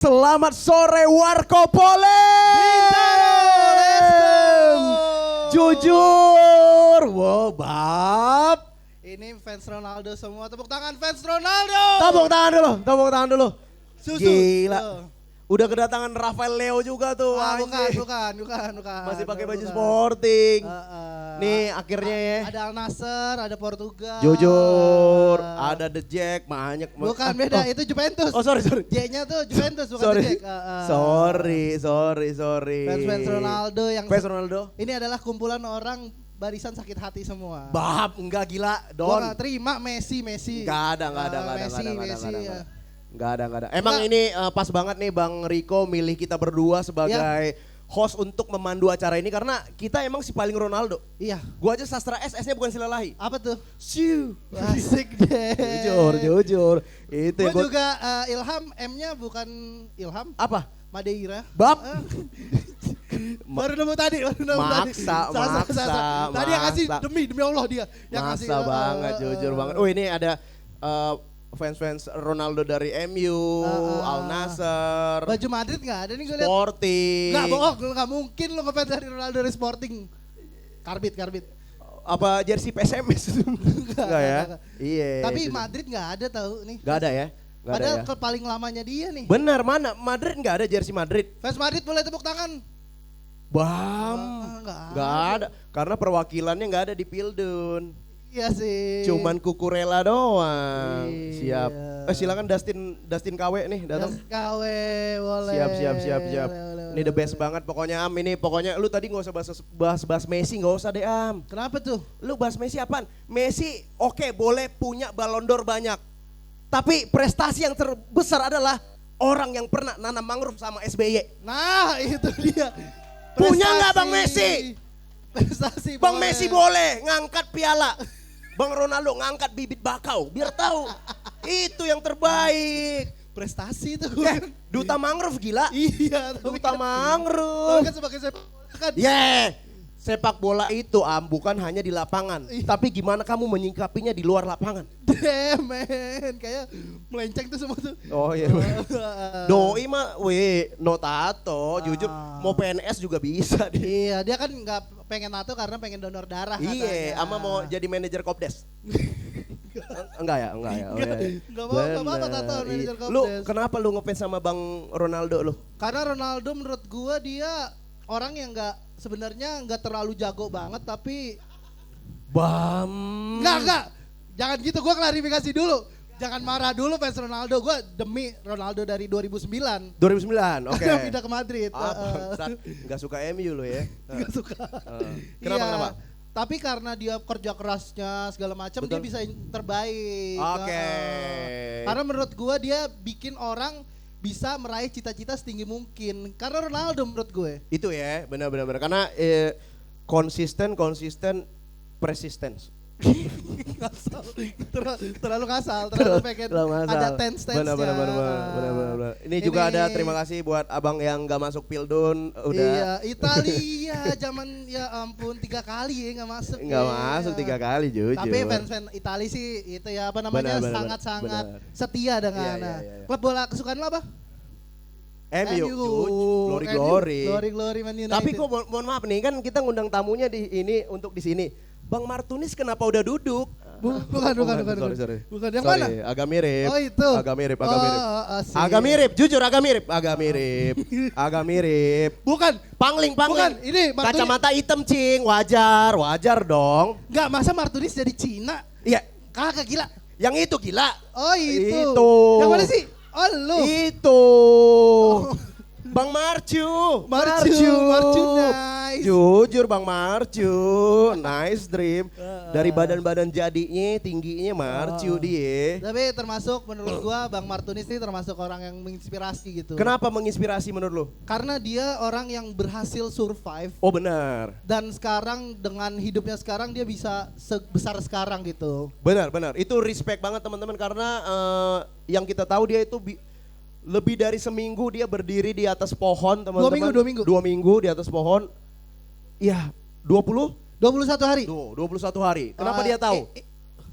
Selamat sore Warkopolem. Jujur, wow bab. Ini fans Ronaldo semua, tepuk tangan fans Ronaldo. Tepuk tangan dulu. Susu. Gila. Udah kedatangan Rafael Leo juga tuh. Bukan. Masih pakai baju sporting. Nih akhirnya ya. Ada Al Nassr, ada Portugal. Jujur, ada The Jack, banyak. Bukan beda, itu Juventus. Oh sorry. J-nya tuh Juventus, bukan Sorry. The Jack. Sorry. Fans Ronaldo yang Fans Ronaldo. ini adalah kumpulan orang barisan sakit hati semua. Bab, enggak gila, Gua Don. gak terima Messi. Enggak ada. Messi. Enggak ada. Emang ini pas banget nih Bang Riko milih kita berdua sebagai host untuk memandu acara ini karena kita emang si paling Ronaldo. Iya. Gua aja sastra S-nya bukan silalahi. Apa tuh? Siu. Asik deh. Jujur. Itu Gue yang juga Ilham, M-nya bukan Ilham, apa? Madeira. Bab. Baru nemu tadi. Maksa. Tadi yang kasih demi Allah dia. Yang Maksa kasih, banget, jujur banget. Oh ini ada fans Ronaldo dari MU, Al Nassr, Baju Madrid nggak ada nih gue lihat. Sporting. Nggak bohong, nggak mungkin lo ngefans dari Ronaldo dari Sporting. Karbit. Apa jersey PSMS? Enggak ya? Iya. Tapi itu. Madrid nggak ada tahu nih. Nggak ada ya? Nggak ada Padahal ya? paling lamanya dia nih. Benar, mana? Madrid nggak ada jersey Madrid. Fans Madrid boleh tepuk tangan. Bam. Nggak Ada. Karena perwakilannya nggak ada di Pildun. Iya sih. Cuman Kukurela doang. Iya. Siap. Silakan Dustin KW nih datang. KW boleh. Siap. Boleh. Ini the best banget pokoknya Am. Ini pokoknya lu tadi nggak usah bahas Messi, nggak usah deh Am. Kenapa tuh? Lu bahas Messi apaan? Messi oke, boleh punya Ballon d'Or banyak. Tapi prestasi yang terbesar adalah orang yang pernah nanam mangrove sama SBY. Nah itu dia. Punya nggak Bang Messi? Prestasi Bang Messi boleh ngangkat piala. Bang Ronaldo ngangkat bibit bakau. Biar tahu. Itu yang terbaik. Prestasi itu. Duta mangrove gila. Iya. Duta Tapi mangrove. kan sebagai sepak kan. Sepak bola itu bukan hanya di lapangan, tapi gimana kamu menyingkapinya di luar lapangan. Damn man, kayak melenceng tuh semua tuh. Oh iya. Doi mah, no tato, jujur mau PNS juga bisa dia. Iya, dia kan nggak pengen tato karena pengen donor darah. Iya, ama mau jadi manajer Kopdes. Enggak ya. Nggak mau apa tato manajer Kopdes. Lu kenapa lu ngefans sama Bang Ronaldo lu? Karena Ronaldo menurut gua dia orang yang sebenarnya nggak terlalu jago banget tapi Bam. Enggak. Jangan gitu, gue klarifikasi dulu. Jangan marah dulu fans Ronaldo. Gue demi Ronaldo dari 2009. 2009, oke. Pindah ke Madrid. Enggak suka MU lo ya? Enggak suka. Kenapa? Tapi karena dia kerja kerasnya segala macam, dia bisa yang terbaik. Oke. Karena menurut gue dia bikin orang bisa meraih cita-cita setinggi mungkin. Karena Ronaldo menurut gue. Itu ya, benar. Karena konsisten, persistence. terlalu ngasal, terlalu pengen ada tense-nya. Benar. Ini juga ada terima kasih buat abang yang gak masuk Pildun. Udah. Iya, Italia zaman ya ampun 3 kali ya gak masuk. Gak masuk 3 kali jujur. Tapi fans Italia sih itu ya apa namanya sangat-sangat setia dengan klub bola kesukaan lo apa? MU. Glory Man United. Tapi kok mohon maaf nih, kan kita ngundang tamunya untuk di sini. Bang Martunis kenapa udah duduk? Bukan. Sorry. Bukan yang mana? Agak mirip. Oh itu. Agak mirip. Agak mirip, jujur agak mirip. Bukan. Pangling. Bukan, ini Martunis. Kacamata hitam cing, wajar dong. Enggak, masa Martunis jadi Cina? Iya. Kagak gila. Yang itu gila. Oh itu. Yang mana sih? Oh lu. Itu. Bang Marcu nice. Jujur Bang Marcu, nice dream. Dari badan-badan jadinya, tingginya Marcu dia. Tapi termasuk menurut gua Bang Martunis ini termasuk orang yang menginspirasi gitu. Kenapa menginspirasi menurut lu? Karena dia orang yang berhasil survive. Oh benar. Dan sekarang dengan hidupnya sekarang dia bisa sebesar sekarang gitu. Benar. Itu respect banget teman-teman karena yang kita tahu dia itu lebih dari seminggu dia berdiri di atas pohon teman-teman. 2 minggu di atas pohon. Ya 21 21 hari. 21 hari. Kenapa dia tahu?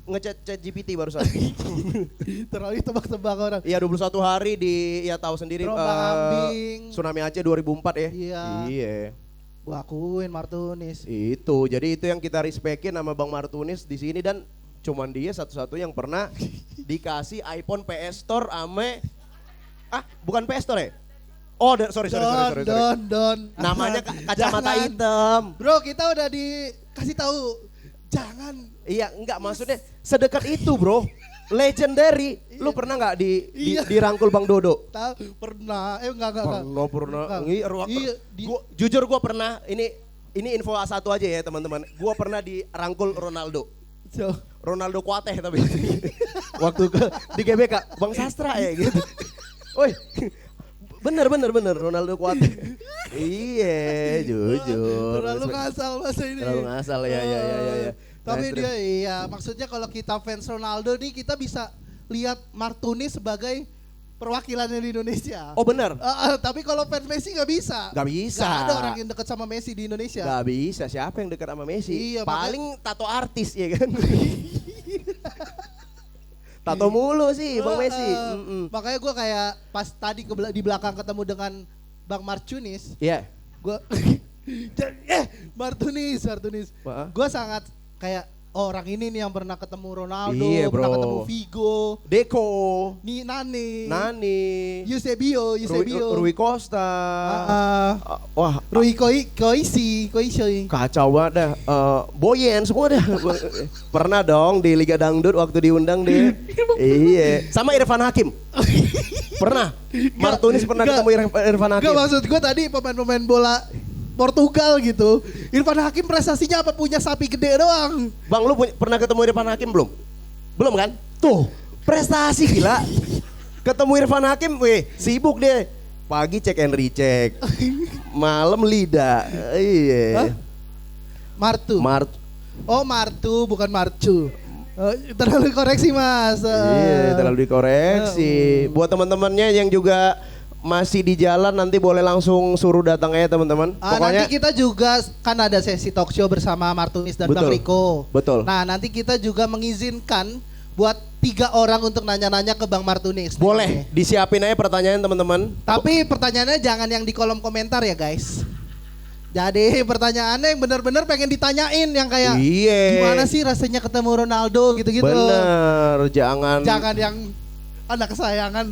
ngechat GPT barusan. Terlalu tebak-tebak orang. Iya 21 hari ya tahu sendiri Terombang-ambing. Tsunami Aceh 2004 ya. Iya. Gua akuin Martunis. Itu, jadi itu yang kita respectin sama Bang Martunis di sini dan cuman dia satu-satu yang pernah dikasih iPhone PS Store bukan PS Store ya? Oh, sorry. Don. Namanya kacamata Jangan. hitam. Bro, kita udah dikasih tahu jangan. Iya, enggak maksudnya sedekat itu, Bro. Legendary. Lu pernah nggak dirangkul Bang Dodo? Tahu pernah. Enggak. Pernah. Iya, Jujur gua pernah. Ini info A1 aja ya, teman-teman. Gua pernah dirangkul Ronaldo. Ronaldo Kuateh tapi. Waktu di GBK, Bang Sastra ya gitu. Woi. Bener Ronaldo Kuateh. Iya, jujur. Terlalu ngasal masa ini. Terlalu ngasal ya. Tapi Nice, dia iya, maksudnya kalau kita fans Ronaldo nih kita bisa lihat Martunis sebagai perwakilannya di Indonesia. Oh benar. Tapi kalau fans Messi nggak bisa. Gak bisa. Gak ada orang yang dekat sama Messi di Indonesia. Gak bisa. Siapa yang dekat sama Messi? Iya, Paling tato artis ya kan. Tato mulu sih Bang Messi. Makanya gue kayak pas tadi di belakang ketemu dengan Bang Martunis. Iya. Gue Martunis. Gue sangat kayak orang ini nih yang pernah ketemu Ronaldo, Iya, pernah bro. ketemu Figo, Deko. Nani, Eusebio, Rui Costa. Wah, Rui Koisi. kacau banget dah. Boyen semua dah. Pernah dong di Liga Dangdut waktu diundang dia. Iya. Sama Irfan Hakim. Pernah. Martunis pernah ketemu Irfan Hakim. Gak, maksud gue tadi pemain-pemain bola Portugal gitu. Irfan Hakim prestasinya apa, punya sapi gede doang. Bang, lu pernah ketemu Irfan Hakim belum? Belum kan? Tuh, prestasi gila. Ketemu Irfan Hakim, sibuk dia. Pagi cek and recheck. Malam lidah. Iya. Martu, bukan Marcu. Terlalu koreksi Mas. Iya, terlalu dikoreksi. Buat teman-temannya yang juga masih di jalan nanti boleh langsung suruh datang ya teman-teman. Nanti kita juga kan ada sesi talk show bersama Martunis dan Bang Riko. Betul. Nah, nanti kita juga mengizinkan buat 3 orang untuk nanya-nanya ke Bang Martunis. Boleh, disiapin aja pertanyaan teman-teman. Tapi pertanyaannya jangan yang di kolom komentar ya guys. Jadi pertanyaannya yang benar-benar pengen ditanyain yang kayak gimana sih rasanya ketemu Ronaldo gitu-gitu. Bener, jangan yang anak kesayangan.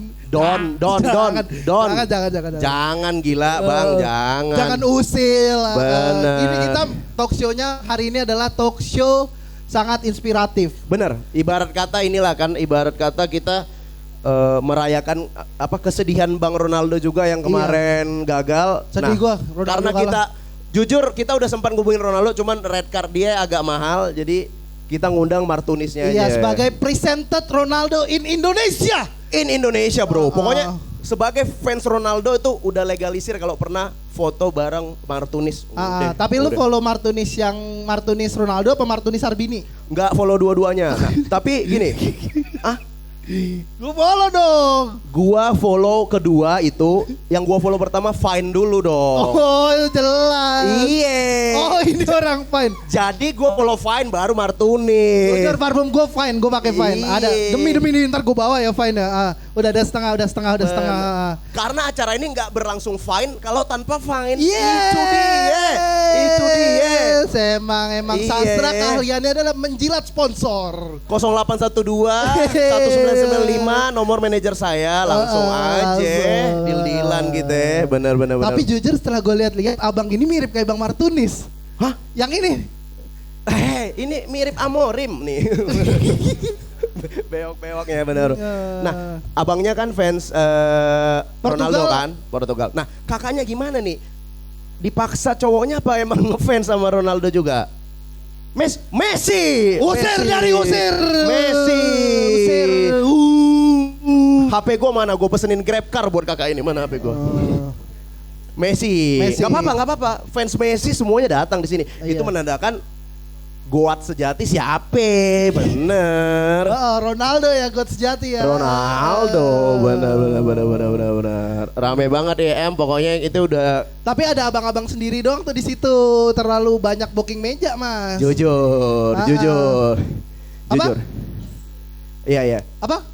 Jangan gila Bang, jangan. Jangan usil. Bener. Ini kita talk show-nya hari ini adalah talk show sangat inspiratif. Bener, ibarat kata kita merayakan kesedihan Bang Ronaldo juga yang kemarin gagal. Sedih gua, Ronaldo karena kalah. kita udah sempat ngubungin Ronaldo, cuman red card dia agak mahal, jadi kita ngundang Martunisnya aja. Iya, sebagai presented Ronaldo in Indonesia. In Indonesia bro, pokoknya sebagai fans Ronaldo itu udah legalisir kalau pernah foto bareng Martunis. Tapi lu follow Martunis yang Martunis Ronaldo apa Martunis Arbini? Enggak follow dua-duanya. Tapi gini, Lu follow dong. Gua follow kedua itu, yang gua follow pertama Fine dulu dong. Oh jelas. Iya. Oh ini orang Fine. Jadi gua follow Fine baru Martunis. Bocor parfum gua Fine, gua pakai Fine. Ada demi ntar gua bawa ya Fine ya. Udah setengah. Karena acara ini nggak berlangsung Fine kalau tanpa Fine. Yeah. Itu dia. Emang sastra keahliannya adalah menjilat sponsor. 0812 1995 nomor manajer saya, langsung aja deal-dealan gitu ya. Bener. Tapi jujur setelah gue lihat abang ini mirip kayak Bang Martunis. Hah? Yang ini? Ini mirip Amorim nih. Bewok-bewok ya bener. Nah, abangnya kan fans Ronaldo kan, Portugal. Nah, kakaknya gimana nih? Dipaksa cowoknya apa emang ngefans sama Ronaldo juga? Messi. Usir. Messi. HP gue mana? Gue pesenin Grab car buat kakak ini. Mana HP gue? Messi. Gak apa-apa. Fans Messi semuanya datang di sini. Itu menandakan goat sejati siapa? Bener. Ronaldo ya goat sejati ya. Ronaldo, bener. Rame banget ya pokoknya itu udah. Tapi ada abang-abang sendiri doang tuh di situ. Terlalu banyak booking meja mas. Jujur. Apa? Iya iya. Apa?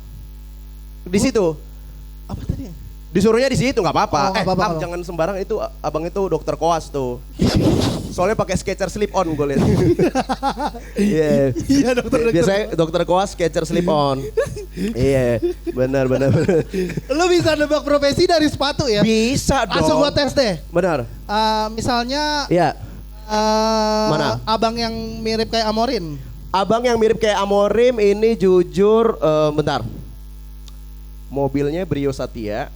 Di situ. Apa tadi? Disuruhnya di situ nggak apa-apa. Oh, nggak apa-apa, Am, jangan sembarang itu abang itu dokter koas tuh. Soalnya pakai Skechers slip on gue lihat. Iya. Iya dokter. Biasanya dokter koas Skechers slip on. Iya, benar. Lu bisa nebak profesi dari sepatu ya? Bisa dong. Langsung gua tes deh. Benar. Misalnya Iya. Mana? Abang yang mirip kayak Amorin. Abang yang mirip kayak Amorim ini jujur, bentar. Mobilnya Brio Satya.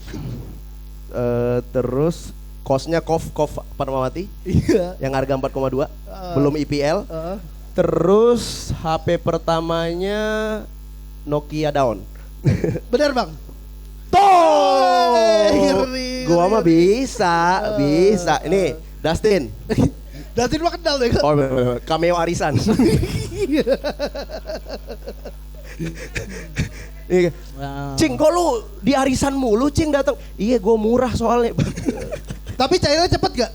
Terus kosnya Kof Fatmawati. Iya. Yang harga 4,2. Belum IPL. Terus HP pertamanya Nokia Dawn. Bener bang? Tuh. Ngeri. Gua mah bisa. Ini Dustin. Datin mah kenal deh kan? Oh, cameo arisan. Iya. Cing, kok lu di arisan mulu, Cing datang? Iya, gue murah soalnya. Tapi cairnya cepet gak?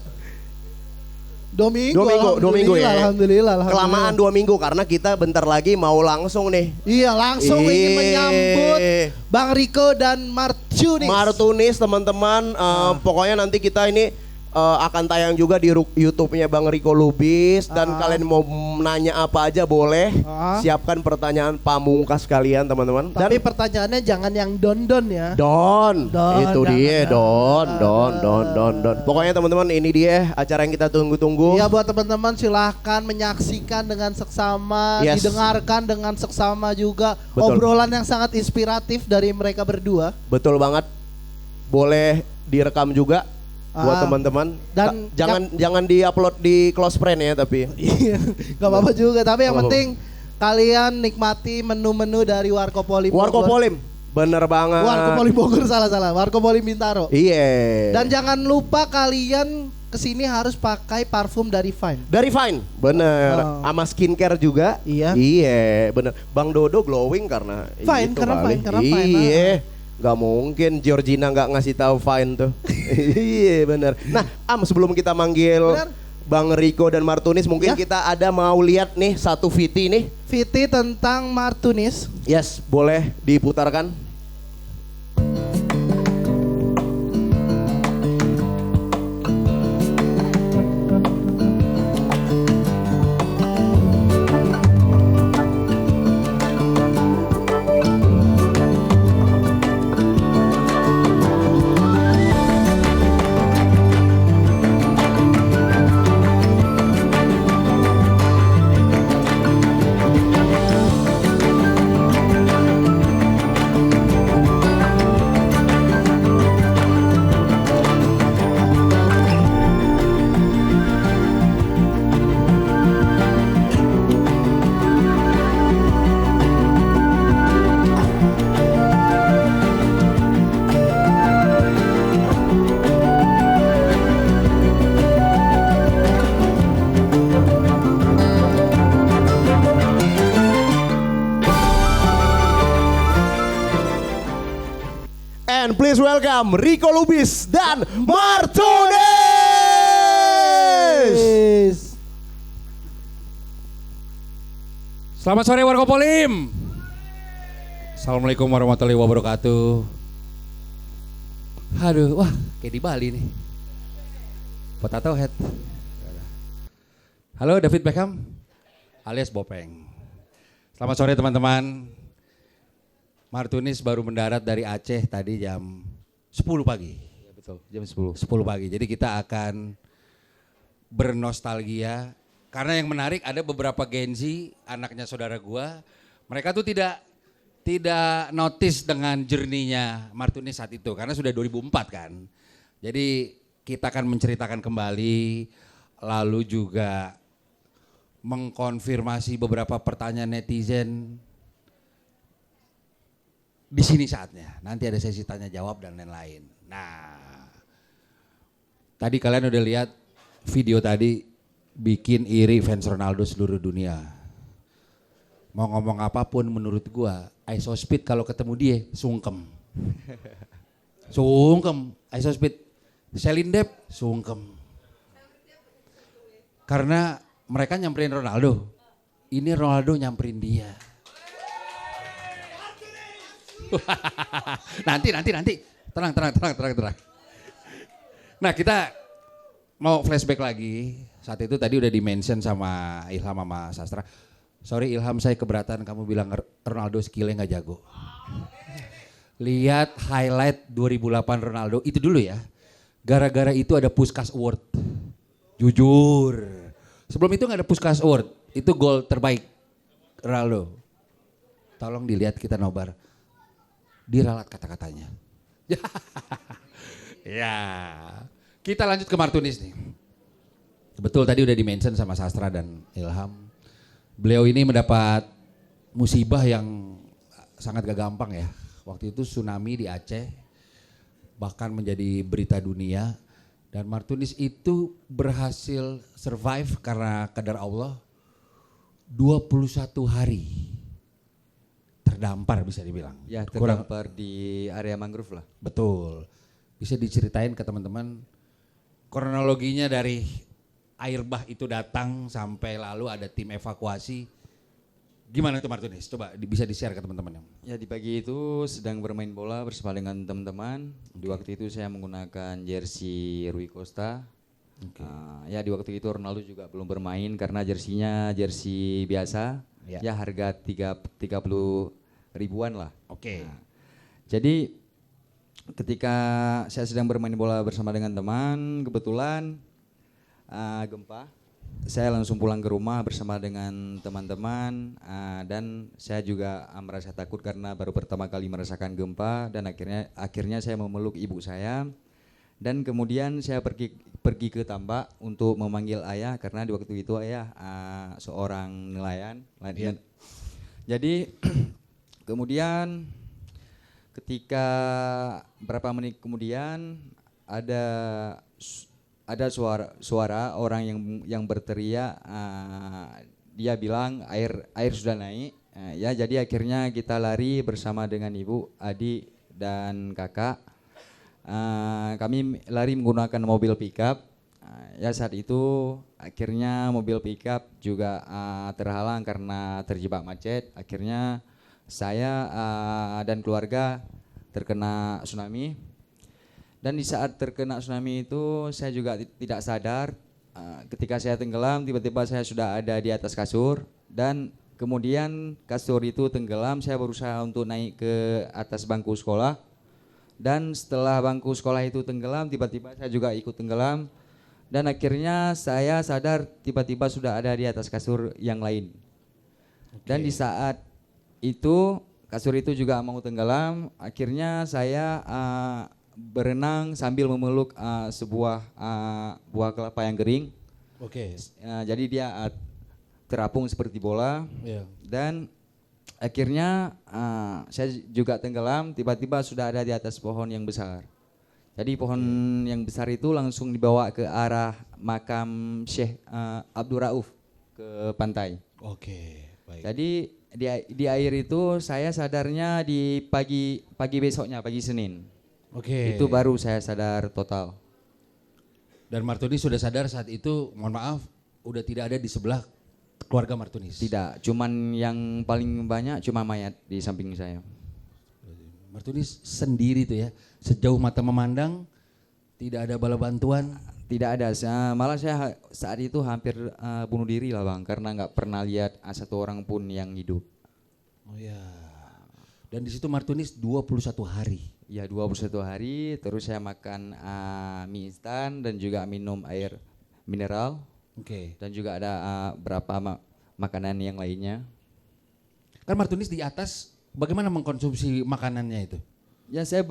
2 minggu. 2 minggu ya. Alhamdulillah. Kelamaan 2 minggu karena kita bentar lagi mau langsung nih. Iya, langsung ingin menyambut Bang Riko dan Martunis. Teman-teman, pokoknya nanti kita ini akan tayang juga di YouTube-nya Bang Riko Lubis dan kalian mau nanya apa aja boleh. Siapkan pertanyaan pamungkas kalian, teman-teman. Tapi pertanyaannya jangan yang don ya. Don. Itu dia, Don. Don. Pokoknya teman-teman, ini dia acara yang kita tunggu-tunggu. Ya, buat teman-teman silahkan menyaksikan dengan seksama, didengarkan dengan seksama juga. Betul. Obrolan yang sangat inspiratif dari mereka berdua. Betul banget. Boleh direkam juga buat teman-teman. Dan jangan di-upload di close friend ya, tapi. Iya, nggak apa-apa juga. Tapi yang penting kalian nikmati menu-menu dari Warkopolim. Warkopolim, bener banget. Warkopolim Bogor, salah. Warkopolim Bintaro. Iya. Dan jangan lupa kalian kesini harus pakai parfum dari Fine. Dari Fine, bener. Sama skincare juga. Iya. Iya, bener. Bang Dodo glowing karena Fine, itu karena kali. Fine. Iya. Gak mungkin Georgina gak ngasih tahu Fine tuh. Iya bener. Nah, sebelum kita manggil Bang Riko dan Martunis, mungkin kita ada mau lihat nih satu VT nih. VT tentang Martunis. Yes, boleh diputarkan. And please welcome Riko Lubis dan Martunis. Selamat sore Warkopolim. Assalamualaikum warahmatullahi wabarakatuh. Aduh, wah kayak di Bali nih. Potato head. Halo David Beckham alias Bopeng. Selamat sore teman-teman. Martunis baru mendarat dari Aceh tadi jam 10 pagi. Ya betul, jam 10 pagi. Jadi kita akan bernostalgia. Karena yang menarik ada beberapa Gen Z, anaknya saudara gua. Mereka tuh tidak notice dengan journey-nya Martunis saat itu. Karena sudah 2004 kan. Jadi kita akan menceritakan kembali. Lalu juga mengkonfirmasi beberapa pertanyaan netizen. Di sini saatnya, nanti ada sesi tanya jawab dan lain-lain. Nah, tadi kalian udah lihat video tadi bikin iri fans Ronaldo seluruh dunia. Mau ngomong apapun menurut gua, Isospeed kalau ketemu dia sungkem. Sungkem, Isospeed. Celine Dion sungkem. Karena mereka nyamperin Ronaldo, ini Ronaldo nyamperin dia. Nanti. Tenang. Nah, kita mau flashback lagi. Saat itu tadi udah di-mention sama Ilham sama Sastra. Sorry Ilham, saya keberatan kamu bilang Ronaldo skillnya nggak jago. Lihat highlight 2008 Ronaldo, itu dulu ya. Gara-gara itu ada Puskás Award. Jujur. Sebelum itu nggak ada Puskás Award. Itu gol terbaik Ronaldo. Tolong dilihat kita nobar. Diralat kata-katanya. Ya. Kita lanjut ke Martunis nih. Betul tadi udah di-mention sama Sastra dan Ilham. Beliau ini mendapat musibah yang sangat gak gampang ya. Waktu itu tsunami di Aceh. Bahkan menjadi berita dunia. Dan Martunis itu berhasil survive karena kadar Allah 21 hari terdampar bisa dibilang. Ya terdampar di area mangrove lah. Betul. Bisa diceritain ke teman-teman kronologinya dari air bah itu datang sampai lalu ada tim evakuasi. Gimana itu Martunis? Coba bisa di-share ke teman-teman. Ya di pagi itu sedang bermain bola bersama dengan teman-teman. Di waktu itu saya menggunakan jersey Rui Costa. Ya di waktu itu Ronaldo juga belum bermain karena jersinya jersey biasa. Ya harga 30 ribuan lah. Oke. Jadi ketika saya sedang bermain bola bersama dengan teman, kebetulan gempa. Saya langsung pulang ke rumah bersama dengan teman-teman dan saya juga merasa takut karena baru pertama kali merasakan gempa dan akhirnya saya memeluk ibu saya dan kemudian saya pergi ke tambak untuk memanggil ayah karena di waktu itu ayah seorang nelayan. Jadi kemudian ketika berapa menit kemudian ada suara orang yang berteriak, dia bilang air sudah naik. Ya jadi akhirnya kita lari bersama dengan ibu, adik dan kakak. Kami lari menggunakan mobil pickup. Ya saat itu akhirnya mobil pickup juga terhalang karena terjebak macet. Akhirnya saya dan keluarga terkena tsunami. Dan di saat terkena tsunami itu saya juga tidak sadar. Ketika saya tenggelam tiba-tiba saya sudah ada di atas kasur. Dan kemudian kasur itu tenggelam, saya berusaha untuk naik ke atas bangku sekolah. Dan setelah bangku sekolah itu tenggelam tiba-tiba saya juga ikut tenggelam. Dan akhirnya saya sadar tiba-tiba sudah ada di atas kasur yang lain. Dan di saat itu kasur itu juga mau tenggelam. Akhirnya saya berenang sambil memeluk sebuah buah kelapa yang kering. Oke. Jadi dia terapung seperti bola. Dan akhirnya saya juga tenggelam, tiba-tiba sudah ada di atas pohon yang besar. Jadi pohon yang besar itu langsung dibawa ke arah makam Syekh Abdul Rauf ke pantai. Oke, baik. Jadi di air itu saya sadarnya di pagi besoknya, pagi Senin. Oke. Itu baru saya sadar total. Dan Martunis sudah sadar saat itu, mohon maaf, udah tidak ada di sebelah keluarga Martunis. Tidak, cuman yang paling banyak cuma mayat di samping saya. Martunis sendiri tuh ya, sejauh mata memandang, tidak ada bala bantuan. Tidak ada, malah saya saat itu hampir bunuh diri lah bang, karena nggak pernah lihat satu orang pun yang hidup. Oh ya, dan di situ Martunis 21 hari. Ya 21 hari, terus saya makan mie instan dan juga minum air mineral. Oke. Dan juga ada berapa makanan yang lainnya. Kan Martunis di atas, bagaimana mengkonsumsi makanannya itu? Ya saya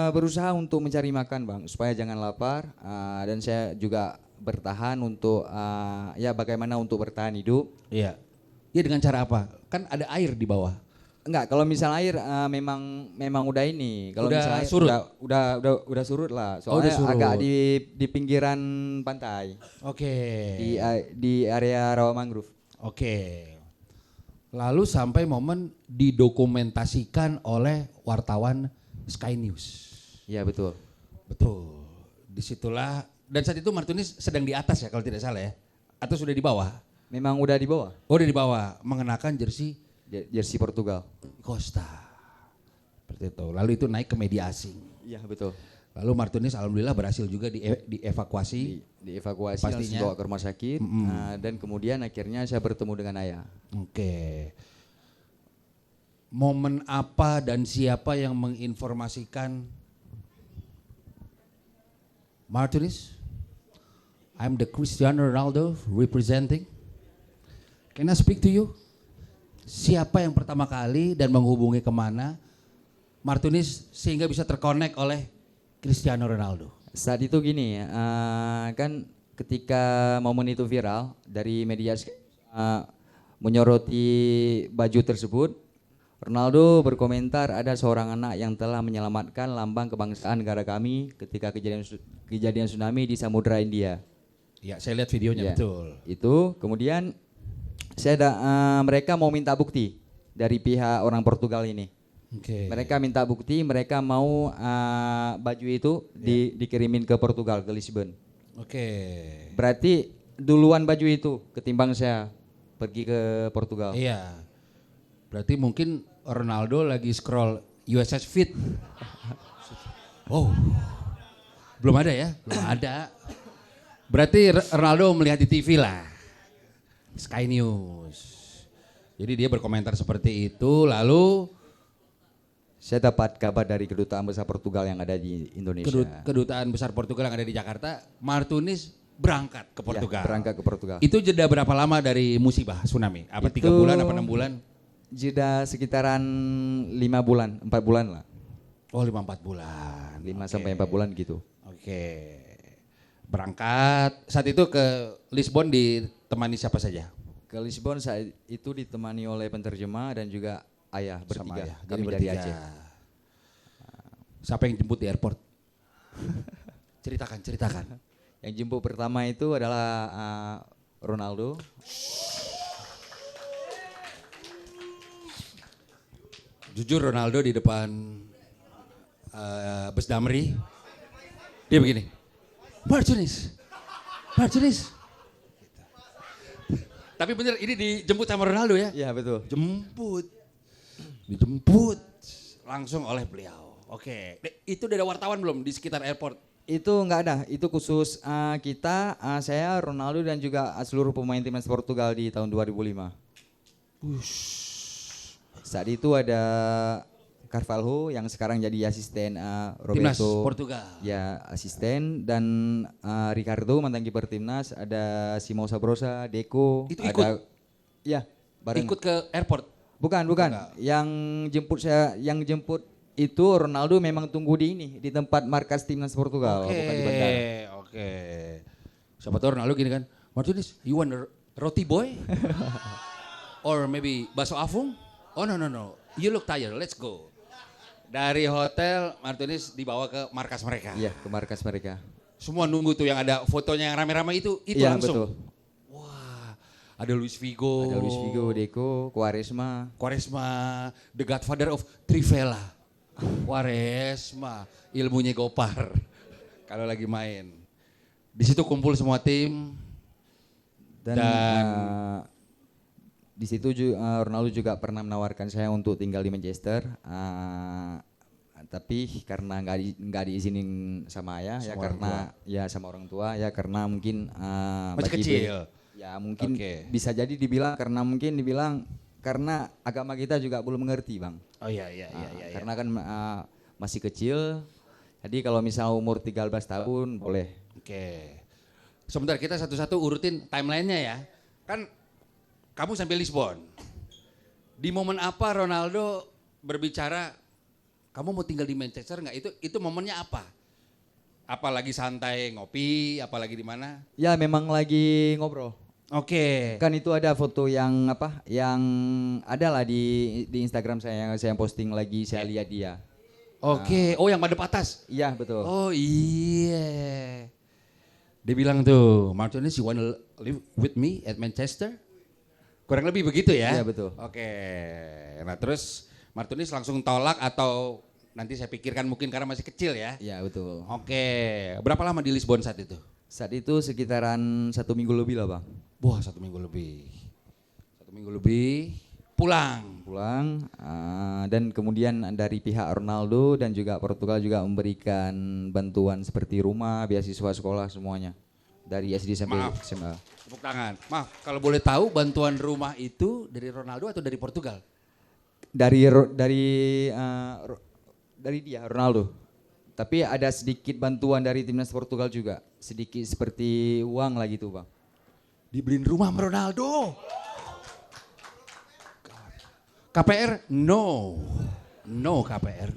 berusaha untuk mencari makan bang, supaya jangan lapar. Dan saya juga bertahan untuk, ya bagaimana untuk bertahan hidup. Iya. Ya dengan cara apa? Kan ada air di bawah. Enggak, kalau misal air memang udah ini. Kalau Udah misalnya surut? Udah surut lah. Soalnya udah surut. agak di pinggiran pantai. Oke. Di area rawa mangrove. Oke. Lalu sampai momen didokumentasikan oleh wartawan Sky News. Iya betul. Betul. Disitulah, dan saat itu Martunis sedang di atas ya kalau tidak salah ya? Atau sudah di bawah? Memang udah di bawah. Oh udah di bawah, mengenakan jersey Jersey Portugal. Costa. seperti itu. Lalu itu naik ke media asing. Iya betul. Lalu Martinez alhamdulillah berhasil juga dievakuasi. Dievakuasi langsung Pastinya. bawa ke rumah sakit. Dan kemudian akhirnya saya bertemu dengan ayah. Oke. Momen apa dan siapa yang menginformasikan Martinez? I'm the Cristiano Ronaldo representing. Can I speak to you? Siapa yang pertama kali dan menghubungi kemana Martinez sehingga bisa terkonek oleh Cristiano Ronaldo? Saat itu gini, kan ketika momen itu viral dari media menyoroti baju tersebut, Ronaldo berkomentar ada seorang anak yang telah menyelamatkan lambang kebangsaan negara kami ketika kejadian tsunami di Samudra India. Ya, saya lihat videonya Ya, betul. itu kemudian mereka mau minta bukti dari pihak orang Portugal ini. Oke. Mereka minta bukti, mereka mau baju itu dikirimin ke Portugal, ke Lisbon. Oke. Berarti duluan baju itu ketimbang saya pergi ke Portugal. Iya. Berarti mungkin Ronaldo lagi scroll USS Fit. Oh. Belum ada ya? Belum ada. Berarti Ronaldo melihat di TV lah. Sky News. Jadi dia berkomentar seperti itu, lalu Saya dapat kabar dari kedutaan besar Portugal yang ada di Indonesia. kedutaan besar Portugal yang ada di Jakarta, Martinez berangkat ke Ya, Portugal. berangkat ke Portugal. Itu jeda berapa lama dari musibah tsunami? Apa 3 Itu bulan, apa 6 bulan? Jeda sekitaran 5 bulan, 4 bulan lah. Oh 5-4 bulan. 5 Oke. sampai 4 bulan gitu. Oke. Berangkat, saat itu ke Lisbon ditemani siapa saja? Ke Lisbon saat itu ditemani oleh penterjemah dan juga ayah Sama bertiga. ayah. Kami Jadi dari bertiga. Aceh. Siapa yang jemput di airport? ceritakan. Yang jemput pertama itu adalah Ronaldo. Jujur Ronaldo di depan Bes Damri, dia begini, Martinez. Tapi bener ini dijemput sama Ronaldo ya? Iya betul. Dijemput langsung oleh beliau. Oke, itu udah ada wartawan belum di sekitar airport? Itu enggak ada, itu khusus kita, saya, Ronaldo dan juga seluruh pemain timnas Portugal di tahun 2005. Saat itu ada Carvalho yang sekarang jadi asisten Timnas Roberto. Portugal. Ya, asisten dan Ricardo mantan kiper timnas, ada Simão Sabrosa, Deco, Itu ada ikut? ya, bareng. Ikut ke airport? Bukan. Yang jemput itu Ronaldo memang tunggu di tempat markas timnas Portugal, bukan di bandara. Oke. Siapa tahu Ronaldo gini kan, Martinez, you want a roti boy? Or maybe bakso afung? Oh no, you look tired, let's go. Dari hotel Martinez dibawa ke markas mereka. Iya, ke markas mereka. Semua nunggu tuh yang ada fotonya yang rame-rame itu Iya, langsung. betul. Wah, ada Luis Figo. Ada Luis Figo, Deco, Quaresma. The Godfather of Trivela. Quaresma, ilmunya Gopar. Kalau lagi main. Di situ kumpul semua tim. Dan, Dan di situ Ronaldo juga pernah menawarkan saya untuk tinggal di Manchester. Tapi karena nggak diizinin sama ayah, ya Sama orang karena ya sama orang tua, ya karena mungkin Masih bagi kecil. ya mungkin Oke. bisa jadi dibilang karena agama kita juga belum mengerti, Bang. Oh iya. Karena kan masih kecil. Jadi kalau misal umur 13 tahun boleh. Oke. Sebentar kita satu-satu urutin timelinenya ya. Kan kamu sampai Lisbon. Di momen apa Ronaldo berbicara, kamu mau tinggal di Manchester nggak? Itu momennya apa? Apalagi santai ngopi, apalagi di mana? Ya memang lagi ngobrol. Oke. Kan itu ada foto yang ada lah di Instagram saya yang saya posting lagi, saya lihat dia. Oke. Oh yang madep atas. Iya betul. Oh iya. Dia bilang tuh, Martinez, you wanna live with me at Manchester? Kurang lebih begitu ya? Iya, betul. Oke. Nah terus Martinez langsung tolak atau nanti saya pikirkan mungkin karena masih kecil ya? Iya betul. Oke. Berapa lama di Lisbon saat itu? Saat itu sekitaran 1 minggu lebih lah, Bang. Wah 1 minggu lebih. 1 minggu lebih pulang. pulang dan kemudian dari pihak Ronaldo dan juga Portugal juga memberikan bantuan seperti rumah, beasiswa sekolah semuanya dari SD sampai Maaf. SMA. Tepuk tangan. Maaf, kalau boleh tahu bantuan rumah itu dari Ronaldo atau dari Portugal? Dari dia Ronaldo. Tapi ada sedikit bantuan dari timnas Portugal juga, sedikit seperti uang lah gitu bang. Dibeliin rumah sama Ronaldo. KPR? No. No KPR.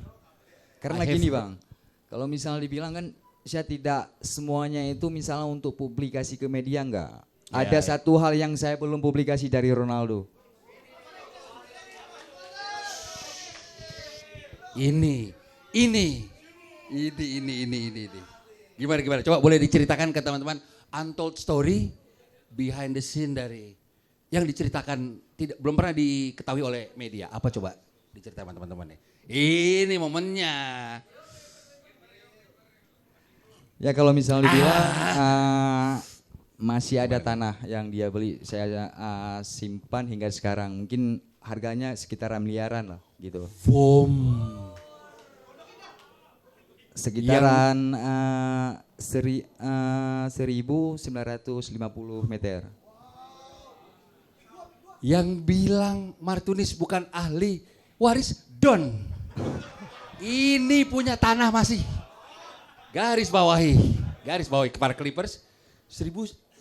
Karena gini bang, kalau misalnya dibilang kan saya tidak semuanya itu misalnya untuk publikasi ke media enggak. Ada satu hal yang saya belum publikasi dari Ronaldo. Ini. Gimana? Coba boleh diceritakan ke teman-teman untold story behind the scene dari yang diceritakan belum pernah diketahui oleh media. Apa coba diceritakan teman-teman nih? Ini momennya. Ya kalau misalnya dibilang masih ada tanah yang dia beli, saya simpan hingga sekarang. Mungkin harganya sekitar miliaran lah gitu. Boom. Sekitaran 1950 meter. Yang bilang Martinez bukan ahli waris Don. Ini punya tanah masih. Garis bawahi para Clippers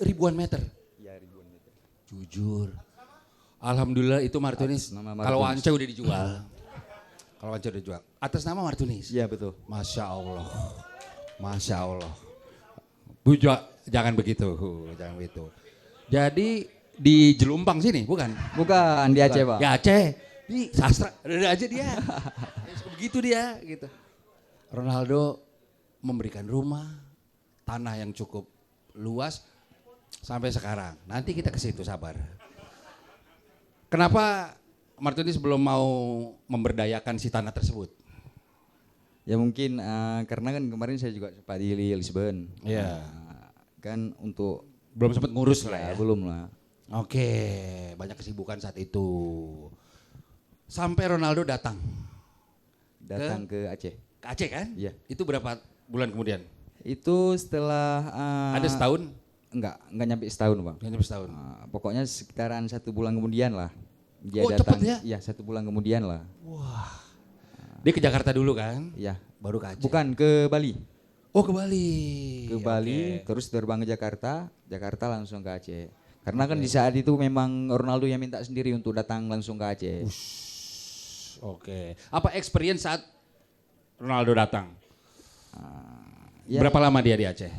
ribuan meter. Ya ribuan meter. Jujur. Alhamdulillah itu Martinez. Nama Martinez. Kalau Wance udah dijual. Atas nama Martinez. Iya betul. Masya Allah. Bu, jangan begitu. Jadi di Jelumpang sini, bukan? Bukan di Aceh Pak. Ya Aceh. Di sastra, ada aja dia. Begitu dia gitu. Ronaldo memberikan rumah, tanah yang cukup luas sampai sekarang. Nanti kita ke situ, sabar. Kenapa Martinez belum mau memberdayakan si tanah tersebut? Ya mungkin karena kan kemarin saya juga sempat di Lisbon. Iya. Kan untuk Belum sempat ngurus lah ya. belum lah. Oke, banyak kesibukan saat itu. Sampai Ronaldo datang Ke Aceh. ke Aceh kan? Iya. Itu berapa bulan kemudian? Itu setelah Ada setahun? enggak nyampe setahun bang. Nggak nyampe setahun. Pokoknya sekitaran 1 bulan kemudian lah. Dia Oh, datang. cepet ya? Iya 1 bulan kemudian lah. Dia ke Jakarta dulu kan? Iya. Baru ke Aceh. Bukan ke Bali. Oh, ke Bali. Ke Bali, terus terbang ke Jakarta, Jakarta langsung ke Aceh. Karena kan di saat itu memang Ronaldo yang minta sendiri untuk datang langsung ke Aceh. Oke. Apa experience saat Ronaldo datang? Ya, Berapa lama dia di Aceh?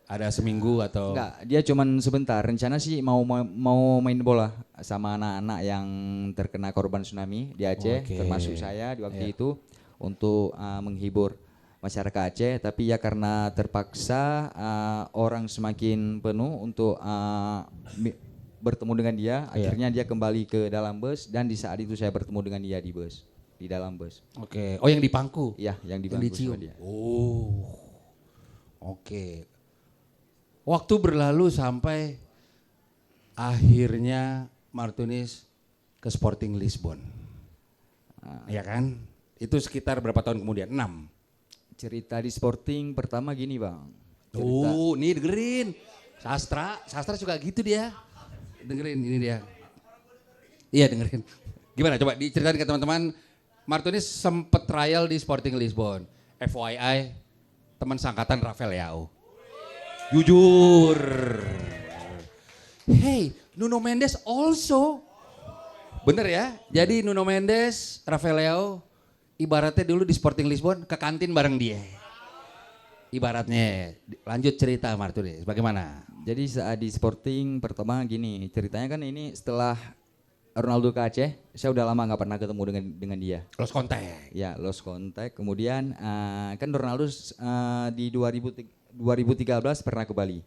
Ada seminggu atau? enggak, dia cuman sebentar. Rencana sih mau main bola sama anak-anak yang terkena korban tsunami di Aceh, Oke. termasuk saya di waktu itu untuk menghibur masyarakat Aceh. Tapi ya karena terpaksa orang semakin penuh untuk bertemu dengan dia, akhirnya dia kembali ke dalam bus dan di saat itu saya bertemu dengan dia di dalam bus. Oke. Oh, yang di Pangku? Iya, yang Yang dibangku dicium. sama dia. Oh. Oke. Waktu berlalu sampai akhirnya Martinez ke Sporting Lisbon. Ya kan? Itu sekitar berapa tahun kemudian? 6. Cerita di Sporting pertama gini bang. Tuh, nih dengerin. Sastra suka gitu dia. Dengerin ini dia. Iya dengerin. Gimana coba diceritain ke teman-teman. Martinez sempet trial di Sporting Lisbon. FYI, teman sangkatan Rafael Leao. Jujur. Hey, Nuno Mendes also. Bener ya? Jadi Nuno Mendes, Rafael Leao, ibaratnya dulu di Sporting Lisbon ke kantin bareng dia. Ibaratnya, lanjut cerita Martinez, bagaimana? Jadi saat di Sporting pertama gini, ceritanya kan ini setelah Ronaldo ke Aceh, saya udah lama nggak pernah ketemu dengan dia. Lost contact. Ya lost contact. Kemudian kan Ronaldo di 2013 pernah ke Bali.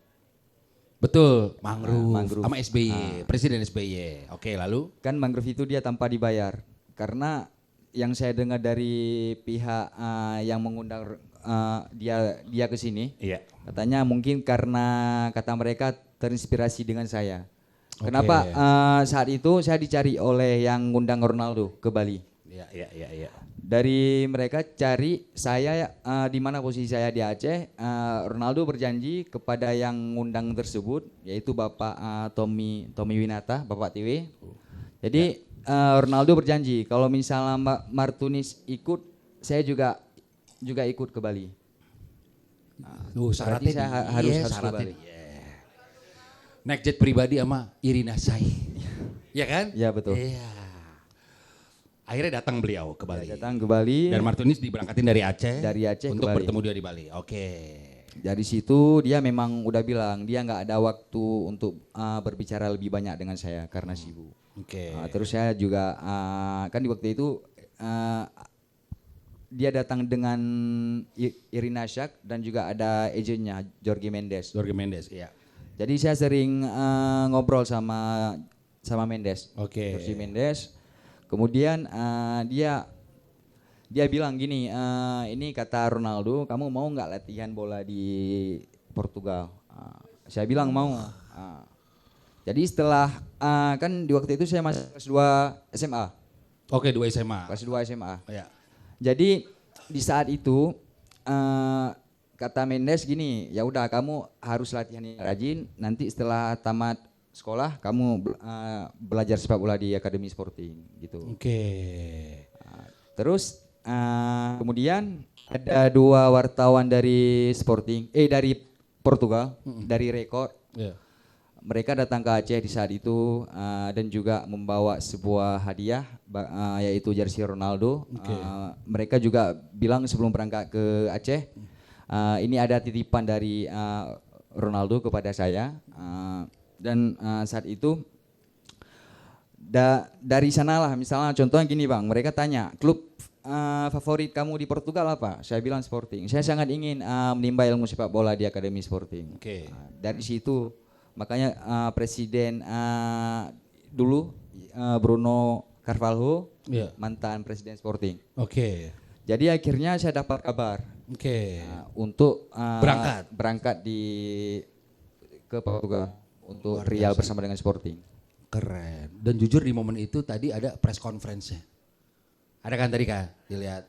Betul, mangrove, Mangrove. sama SBY, Presiden SBY. Oke, lalu? Kan mangrove itu dia tanpa dibayar. Karena yang saya dengar dari pihak yang mengundang dia ke sini, Iya. katanya mungkin karena kata mereka terinspirasi dengan saya. Kenapa saat itu saya dicari oleh yang ngundang Ronaldo ke Bali. Iya. Dari mereka cari saya di mana posisi saya di Aceh. Ronaldo berjanji kepada yang ngundang tersebut, yaitu Bapak Tommy Winata, Bapak TW. Jadi Ronaldo berjanji kalau misalnya Martunis ikut, saya juga ikut ke Bali. Syaratnya saya harus ke Bali. Naik jet pribadi sama Irina Shayk. Ya kan? Iya betul. Iya. Akhirnya datang beliau ke Bali. Datang ke Bali. Dan Martunis diberangkatin dari Aceh. Dari Aceh untuk ke Bali. bertemu dia di Bali. Oke. Dari situ dia memang udah bilang dia nggak ada waktu untuk berbicara lebih banyak dengan saya karena sibuk. Oke. Terus saya juga kan di waktu itu dia datang dengan Irina Shayk dan juga ada agennya Jorge Mendes. Iya. Jadi saya sering ngobrol sama Mendes. Oke. Jorge Mendes. Kemudian dia bilang gini, ini kata Ronaldo, kamu mau nggak latihan bola di Portugal? Saya bilang mau. Jadi setelah kan di waktu itu saya masih kelas 2 SMA. Oke, 2 SMA. Kelas 2 SMA. Ya. Jadi di saat itu kata Mendes gini, ya udah kamu harus latihan yang rajin. Nanti setelah tamat sekolah kamu belajar sepak bola di Akademi Sporting gitu. Oke. Terus kemudian ada 2 wartawan dari Sporting, dari Portugal, dari Record. Yeah. Mereka datang ke Aceh di saat itu dan juga membawa sebuah hadiah yaitu jersey Ronaldo. Mereka juga bilang sebelum berangkat ke Aceh, ini ada titipan dari Ronaldo kepada saya. Dan saat itu dari sanalah misalnya contohnya gini Bang, mereka tanya klub favorit kamu di Portugal apa? Saya bilang Sporting. Saya sangat ingin menimba ilmu sepak bola di Akademi Sporting. Dari situ makanya presiden dulu Bruno Carvalho mantan presiden Sporting. Jadi akhirnya saya dapat kabar untuk berangkat ke Portugal untuk Real bersama dengan Sporting. Keren. Dan jujur di momen itu tadi ada press conference-nya. Ada kan tadi Kak, dilihat.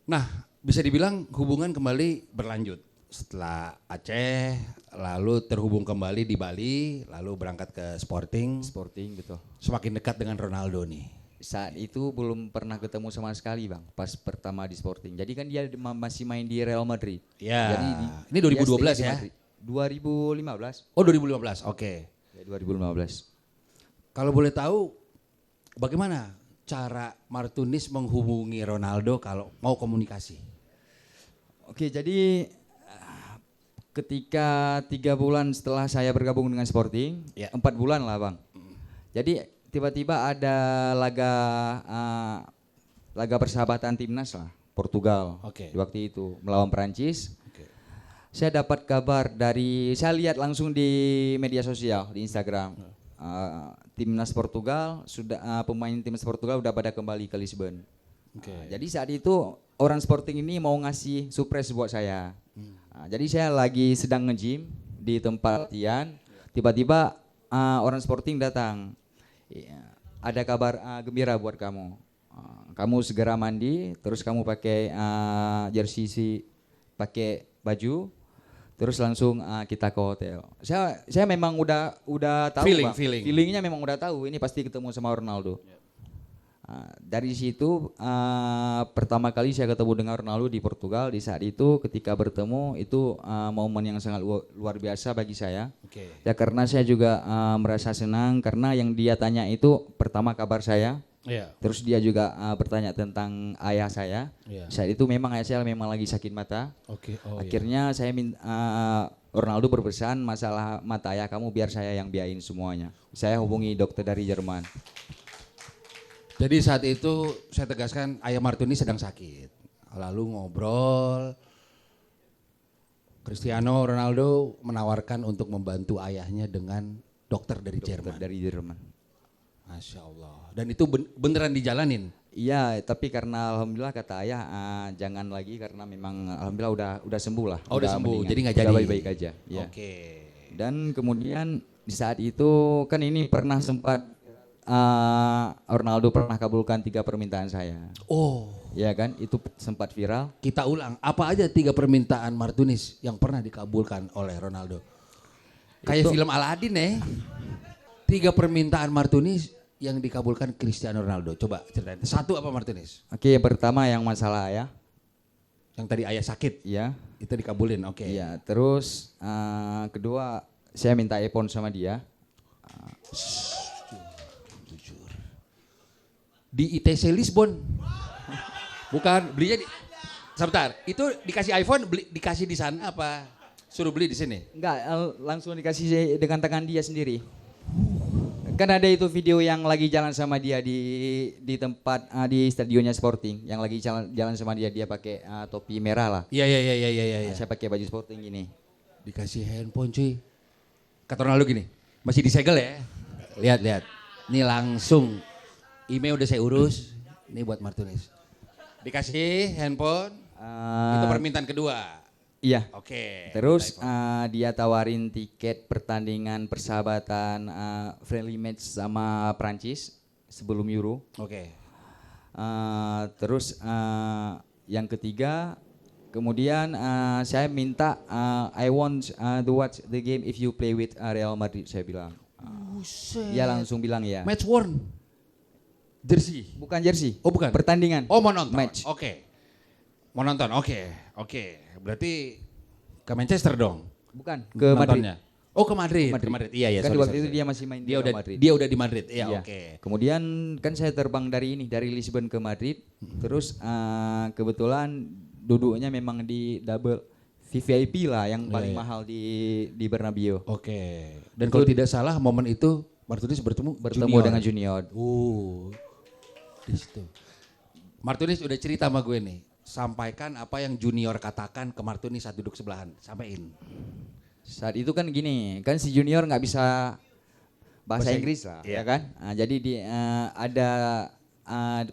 Nah, bisa dibilang hubungan kembali berlanjut. Setelah Aceh, lalu terhubung kembali di Bali, lalu berangkat ke Sporting. Sporting betul. Semakin dekat dengan Ronaldo nih. Saat itu belum pernah ketemu sama sekali Bang, pas pertama di Sporting. Jadi kan dia masih main di Real Madrid. Ya. Jadi ini 2012 ya? 2015. Oh 2015, oke. Ya, 2015. Kalau boleh tahu bagaimana cara Martunis menghubungi Ronaldo kalau mau komunikasi? Oke, jadi ketika 3 bulan setelah saya bergabung dengan Sporting, 4 bulan lah Bang. Jadi tiba-tiba ada laga persahabatan timnas lah, Portugal. Di waktu itu melawan Perancis. Saya dapat kabar saya lihat langsung di media sosial, di Instagram. Timnas Portugal, pemain timnas Portugal udah pada kembali ke Lisbon. Jadi saat itu orang Sporting ini mau ngasih surprise buat saya. Jadi saya lagi sedang nge-gym di tempat latihan, tiba-tiba orang Sporting datang. Ada kabar gembira buat kamu. Kamu segera mandi, terus kamu pakai jersey, pakai baju, terus langsung kita ke hotel. Saya memang udah tahu, feelingnya memang udah tahu ini pasti ketemu sama Ronaldo. Dari situ pertama kali saya ketemu dengan Ronaldo di Portugal. Di saat itu ketika bertemu itu momen yang sangat luar biasa bagi saya. Ya karena saya juga merasa senang karena yang dia tanya itu pertama kabar saya. Terus dia juga bertanya tentang ayah saya. Saat itu memang ayah saya memang lagi sakit mata. Akhirnya saya Ronaldo berpesan masalah mata ayah kamu biar saya yang biayain semuanya. Saya hubungi dokter dari Jerman. Jadi saat itu saya tegaskan ayah Martunis sedang sakit. Lalu ngobrol. Cristiano Ronaldo menawarkan untuk membantu ayahnya dengan dokter dari Jerman. Masya Allah. Dan itu beneran dijalanin? Iya, tapi karena alhamdulillah kata ayah jangan lagi karena memang alhamdulillah udah sembuh lah. Oh udah sembuh, mendingan. jadi nggak jadi? Udah baik-baik aja. Ya. Oke. Dan kemudian di saat itu kan ini pernah sempat Ronaldo pernah kabulkan 3 permintaan saya. Oh, Ya kan, itu sempat viral. kita ulang. Apa aja 3 permintaan Martinez yang pernah dikabulkan oleh Ronaldo? Kayak Itu- film Aladdin 3 permintaan Martinez yang dikabulkan Cristiano Ronaldo. Coba ceritain. 1 apa Martinez? Oke, yang pertama yang masalah ya. Yang tadi ayah sakit, Ya. itu dikabulin. Oke. Iya, terus kedua saya minta iPhone sama dia. Di ITC Lisbon. Bukan, belinya di... Sebentar, itu dikasih iPhone, dikasih di sana apa? Suruh beli di sini? Enggak, langsung dikasih dengan tangan dia sendiri. Kan ada itu video yang lagi jalan sama dia di tempat di stadionnya Sporting, yang lagi jalan sama dia pakai topi merah lah. Iya. Saya pakai baju Sporting gini. Dikasih handphone cuy. Kata Ronaldo gini, masih disegel ya. Lihat. Ini langsung, email udah saya urus, ini buat Martinez. Dikasih handphone, itu permintaan kedua. Iya. Oke. Terus dia tawarin tiket pertandingan persahabatan friendly match sama Prancis sebelum Euro. Oke. Terus yang ketiga, kemudian saya minta I want to watch the game if you play with Real Madrid, saya bilang. Dia langsung bilang ya. Match worn. Jersey. Bukan jersey. Oh bukan. Pertandingan. Oh mau nonton. Match. Oke. Mau nonton. Oke. Berarti ke Manchester dong. Bukan ke Madrid. Nontonnya. Oh ke Madrid. Madrid. Ke Madrid. Iya. Kan sorry, waktu sorry, itu sorry. dia masih main di Dia Real udah Madrid. dia udah di Madrid. Iya, Iya. oke. Kemudian kan saya terbang dari Lisbon ke Madrid. Terus kebetulan duduknya memang di double VVIP lah yang paling Iya. mahal di Bernabeu. Oke. Dan kalau tidak salah momen itu Martinez bertemu Dengan Junior. Di situ. Martinez udah cerita sama gue nih. Sampaikan apa yang Junior katakan ke Martinez saat duduk sebelahan. Sampaikan. Saat itu kan gini, kan si Junior nggak bisa bahasa Inggris lah, iya. ya kan? Jadi ada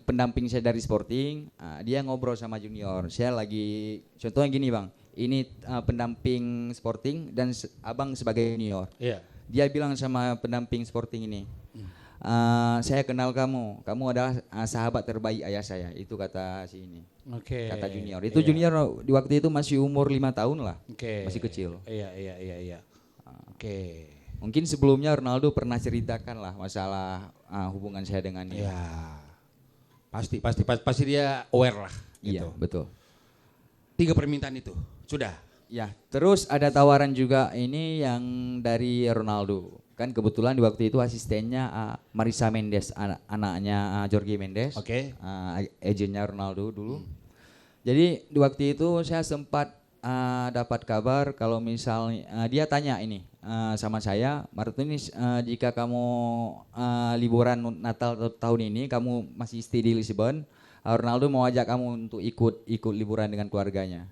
pendamping saya dari Sporting, dia ngobrol sama Junior. Saya lagi, contohnya gini bang, ini pendamping Sporting dan abang sebagai Junior. Iya. Dia bilang sama pendamping Sporting ini, saya kenal kamu adalah sahabat terbaik ayah saya, itu kata si ini. Oke. Kata Junior. Itu Iya. Junior di waktu itu masih umur 5 tahun lah. Oke. Masih kecil. Iya. Oke. Mungkin sebelumnya Ronaldo pernah ceritakan lah masalah hubungan saya dengan dia. Iya. Pasti dia aware lah. Iya, Gitu. betul. 3 permintaan itu sudah. Ya, terus ada tawaran juga ini yang dari Ronaldo. Kan kebetulan di waktu itu asistennya Marisa Mendes, anaknya Jorge Mendes. Oke. Agennya Ronaldo dulu. Jadi di waktu itu saya sempat dapat kabar kalau misalnya dia tanya ini sama saya, Martinez, jika kamu liburan Natal tahun ini kamu masih stay di Lisbon, Ronaldo mau ajak kamu untuk ikut liburan dengan keluarganya.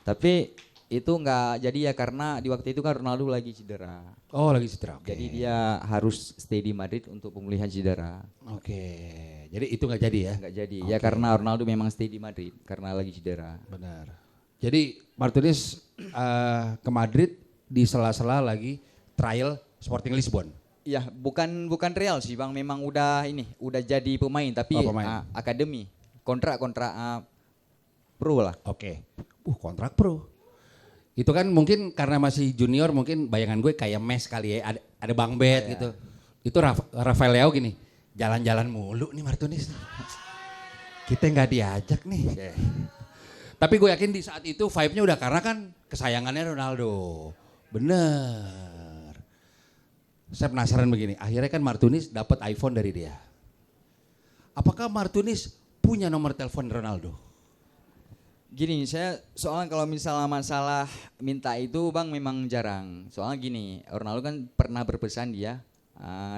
Tapi itu nggak jadi ya karena di waktu itu kan Ronaldo lagi cedera. Oh lagi cedera. Oke. Jadi dia harus stay di Madrid untuk pemulihan cedera. Oke. Jadi itu nggak jadi ya? Nggak jadi. Oke. Ya karena Ronaldo memang stay di Madrid karena lagi cedera. Benar. Jadi Martinez ke Madrid di sela-sela lagi trial Sporting Lisbon. Ya bukan Real sih bang, memang udah jadi pemain tapi Pemain. akademi kontrak pro lah. Oke. Kontrak pro. Itu kan mungkin karena masih junior mungkin bayangan gue kayak mes kali ya. Ada Bang Bet gitu. Itu Rafael Leao gini. Jalan-jalan mulu nih Martinez. Kita nggak diajak nih. Tapi gue yakin di saat itu vibe-nya udah karena kan kesayangannya Ronaldo. Bener. Saya penasaran begini. Akhirnya kan Martinez dapat iPhone dari dia. Apakah Martinez punya nomor telepon Ronaldo? Gini, saya soalnya kalau misalnya masalah minta itu bang memang jarang. Soalnya gini, Ronaldo kan pernah berpesan dia,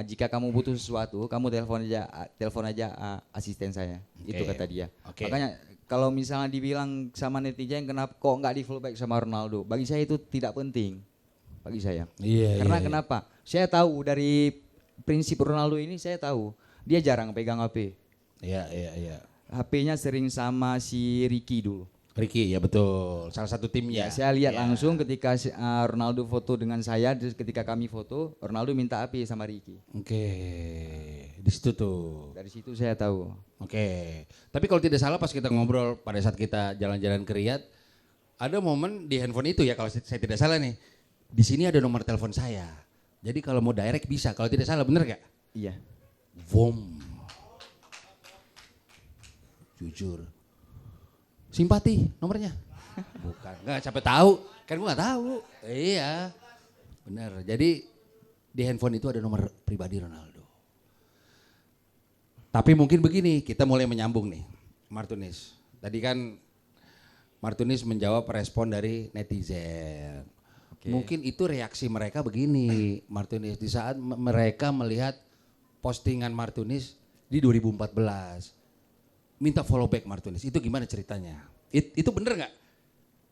jika kamu butuh sesuatu, kamu telepon aja asisten saya. Itu kata dia. Oke. Makanya kalau misalnya dibilang sama netizen kenapa kok nggak di follow back sama Ronaldo, bagi saya itu tidak penting. Bagi saya. Iya. Karena kenapa? Saya tahu dari prinsip Ronaldo ini saya tahu dia jarang pegang HP. Iya. HP-nya sering sama si Ricky dulu. Ricky ya betul, salah satu timnya. Ya, saya lihat langsung ketika Ronaldo foto dengan saya, terus ketika kami foto, Ronaldo minta api sama Ricky. Oke, di situ tuh. Dari situ saya tahu. Oke, tapi kalau tidak salah pas kita ngobrol pada saat kita jalan-jalan ke Riyadh, ada momen di handphone itu ya kalau saya tidak salah nih, di sini ada nomor telepon saya. Jadi kalau mau direct bisa, kalau tidak salah bener gak? Iya. Vom. Jujur. Simpati nomornya? Bukan, nggak sampai tahu, kan gue nggak tahu. Iya, bener. Jadi di handphone itu ada nomor pribadi Ronaldo. Tapi mungkin begini, kita mulai menyambung nih, Martunis. Tadi kan Martunis menjawab respon dari netizen. Oke. Mungkin itu reaksi mereka begini, Martunis. Di saat mereka melihat postingan Martunis di 2014. Minta follow back Martunis, itu gimana ceritanya? Itu bener nggak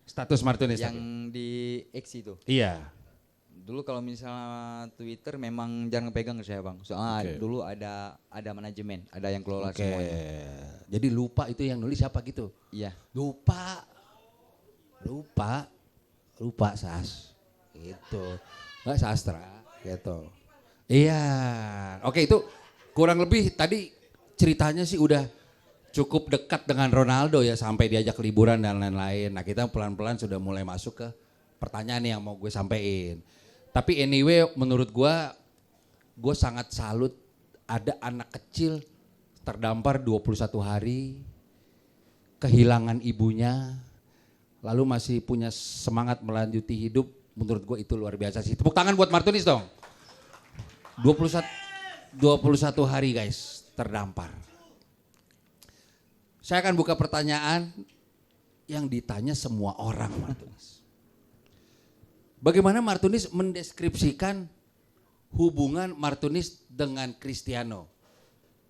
status Martunis? Yang di X itu. Iya. Dulu kalau misalnya Twitter memang jarang pegang saya bang. Soalnya dulu ada manajemen, ada yang kelola semuanya. Jadi lupa itu yang nulis siapa gitu? Iya. Lupa Sas. Gitu. Nggak sastra gitu. Iya. Oke, itu kurang lebih tadi ceritanya sih udah cukup dekat dengan Ronaldo ya sampai diajak liburan dan lain-lain. Nah kita pelan-pelan sudah mulai masuk ke pertanyaan yang mau gue sampein. Tapi anyway menurut gue sangat salut ada anak kecil terdampar 21 hari, kehilangan ibunya, lalu masih punya semangat melanjuti hidup. Menurut gue itu luar biasa sih. Tepuk tangan buat Martunis dong. 21 hari guys terdampar. Saya akan buka pertanyaan yang ditanya semua orang Martunis. Bagaimana Martunis mendeskripsikan hubungan Martunis dengan Cristiano?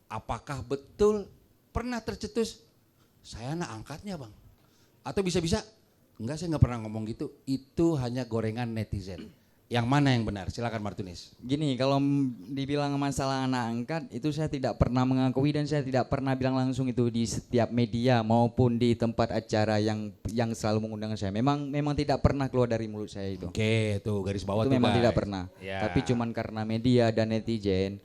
Apakah betul pernah tercetus, saya anak angkatnya bang? Atau bisa-bisa, enggak saya nggak pernah ngomong gitu, itu hanya gorengan netizen. Yang mana yang benar? Silakan Martunis. Gini, kalau dibilang masalah anak angkat itu saya tidak pernah mengakui dan saya tidak pernah bilang langsung itu di setiap media maupun di tempat acara yang selalu mengundang saya. Memang tidak pernah keluar dari mulut saya itu. Oke, tuh garis bawah Itu tuh memang guys. tidak pernah. Ya. Tapi cuman karena media dan netizen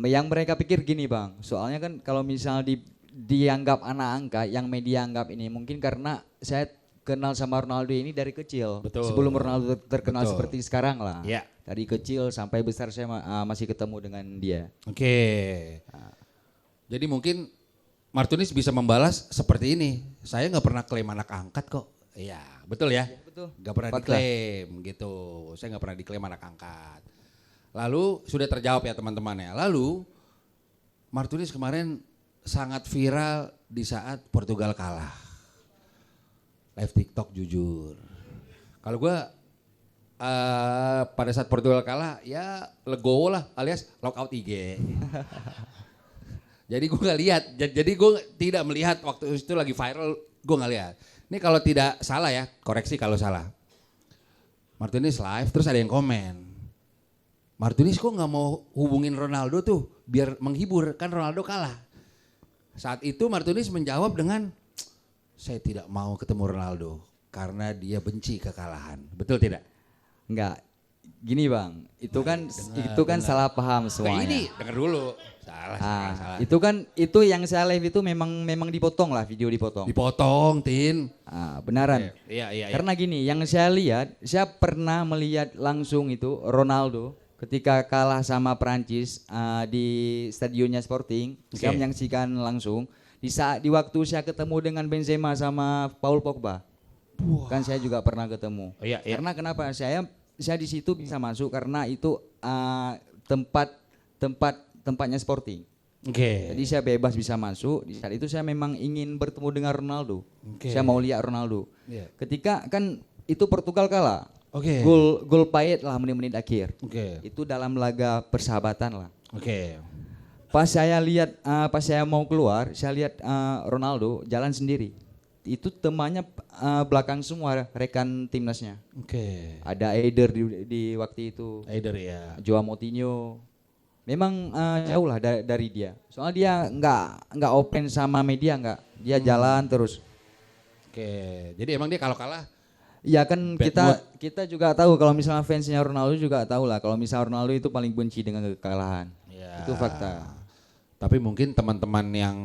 yang mereka pikir gini bang. Soalnya kan kalau misal dianggap anak angkat, yang media anggap ini mungkin karena saya kenal sama Ronaldo ini dari kecil. Betul. Sebelum Ronaldo terkenal Betul. seperti sekarang lah. Ya. Dari kecil sampai besar saya masih ketemu dengan dia. Oke. Jadi mungkin Martunis bisa membalas seperti ini. Saya nggak pernah klaim anak angkat kok. Iya, betul ya? Betul. Nggak pernah Fakta. diklaim gitu. Saya nggak pernah diklaim anak angkat. Lalu sudah terjawab ya teman-teman ya. Lalu Martunis kemarin sangat viral di saat Portugal kalah. Live TikTok jujur. Kalau gue pada saat Portugal kalah ya legowo lah alias lockout IG. Jadi gue nggak lihat. Jadi gue tidak melihat waktu itu lagi viral. Gue nggak lihat. Ini kalau tidak salah ya, koreksi kalau salah. Martunis live terus ada yang komen. Martunis kok nggak mau hubungin Ronaldo tuh biar menghibur, kan Ronaldo kalah. Saat itu Martunis menjawab dengan, saya tidak mau ketemu Ronaldo karena dia benci kekalahan. Betul tidak? Enggak. Gini bang, itu kan salah paham semuanya. Ini dengar dulu. Salah. Itu yang saya live itu memang dipotong lah, video dipotong. Dipotong, Tin. Benaran. Iya. Karena gini, yang saya lihat, saya pernah melihat langsung itu Ronaldo ketika kalah sama Prancis di stadionnya Sporting. Saya menyaksikan langsung. Di waktu saya ketemu dengan Benzema sama Paul Pogba, kan saya juga pernah ketemu. Iya. Karena kenapa? Saya di situ bisa masuk karena itu tempatnya Sporting. Oke. Jadi saya bebas bisa masuk. Di saat itu saya memang ingin bertemu dengan Ronaldo. Oke. Saya mau lihat Ronaldo. Iya. Ketika kan itu Portugal kalah. Oke. Gol pahit lah menit-menit akhir. Oke. Itu dalam laga persahabatan lah. Oke. Pas saya mau keluar, saya lihat Ronaldo jalan sendiri. Itu temannya belakang semua rekan timnasnya. Oke. Ada Eder di waktu itu. Eder ya. Joao Moutinho. Memang jauh lah dari dia. Soalnya dia nggak open sama media nggak. Dia jalan terus. Oke, jadi emang dia kalau kalah Ya kan Bad kita mood. kita juga tahu kalau misalnya fansnya Ronaldo juga tahu lah kalau misalnya Ronaldo itu paling benci dengan kekalahan. Ya. Itu fakta. Tapi mungkin teman-teman yang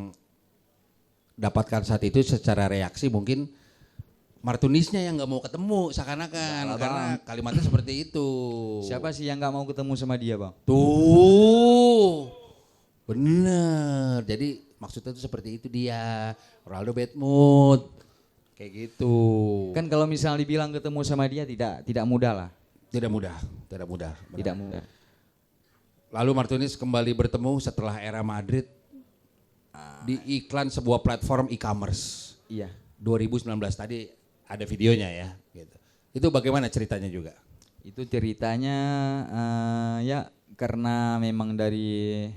dapatkan saat itu secara reaksi mungkin Martunisnya yang nggak mau ketemu seakan-akan karena kalimatnya seperti itu. Siapa sih yang nggak mau ketemu sama dia, Bang? Tuh, bener. Jadi maksudnya tuh seperti itu dia. Ronaldo bad mood, kayak gitu. Kan kalau misalnya dibilang ketemu sama dia tidak mudah lah. Tidak mudah, tidak mudah. benar. Tidak mudah. Lalu Martinez kembali bertemu setelah era Madrid di iklan sebuah platform e-commerce. Iya. 2019 tadi ada videonya ya. Gitu. Itu bagaimana ceritanya juga? Itu ceritanya ya karena memang dari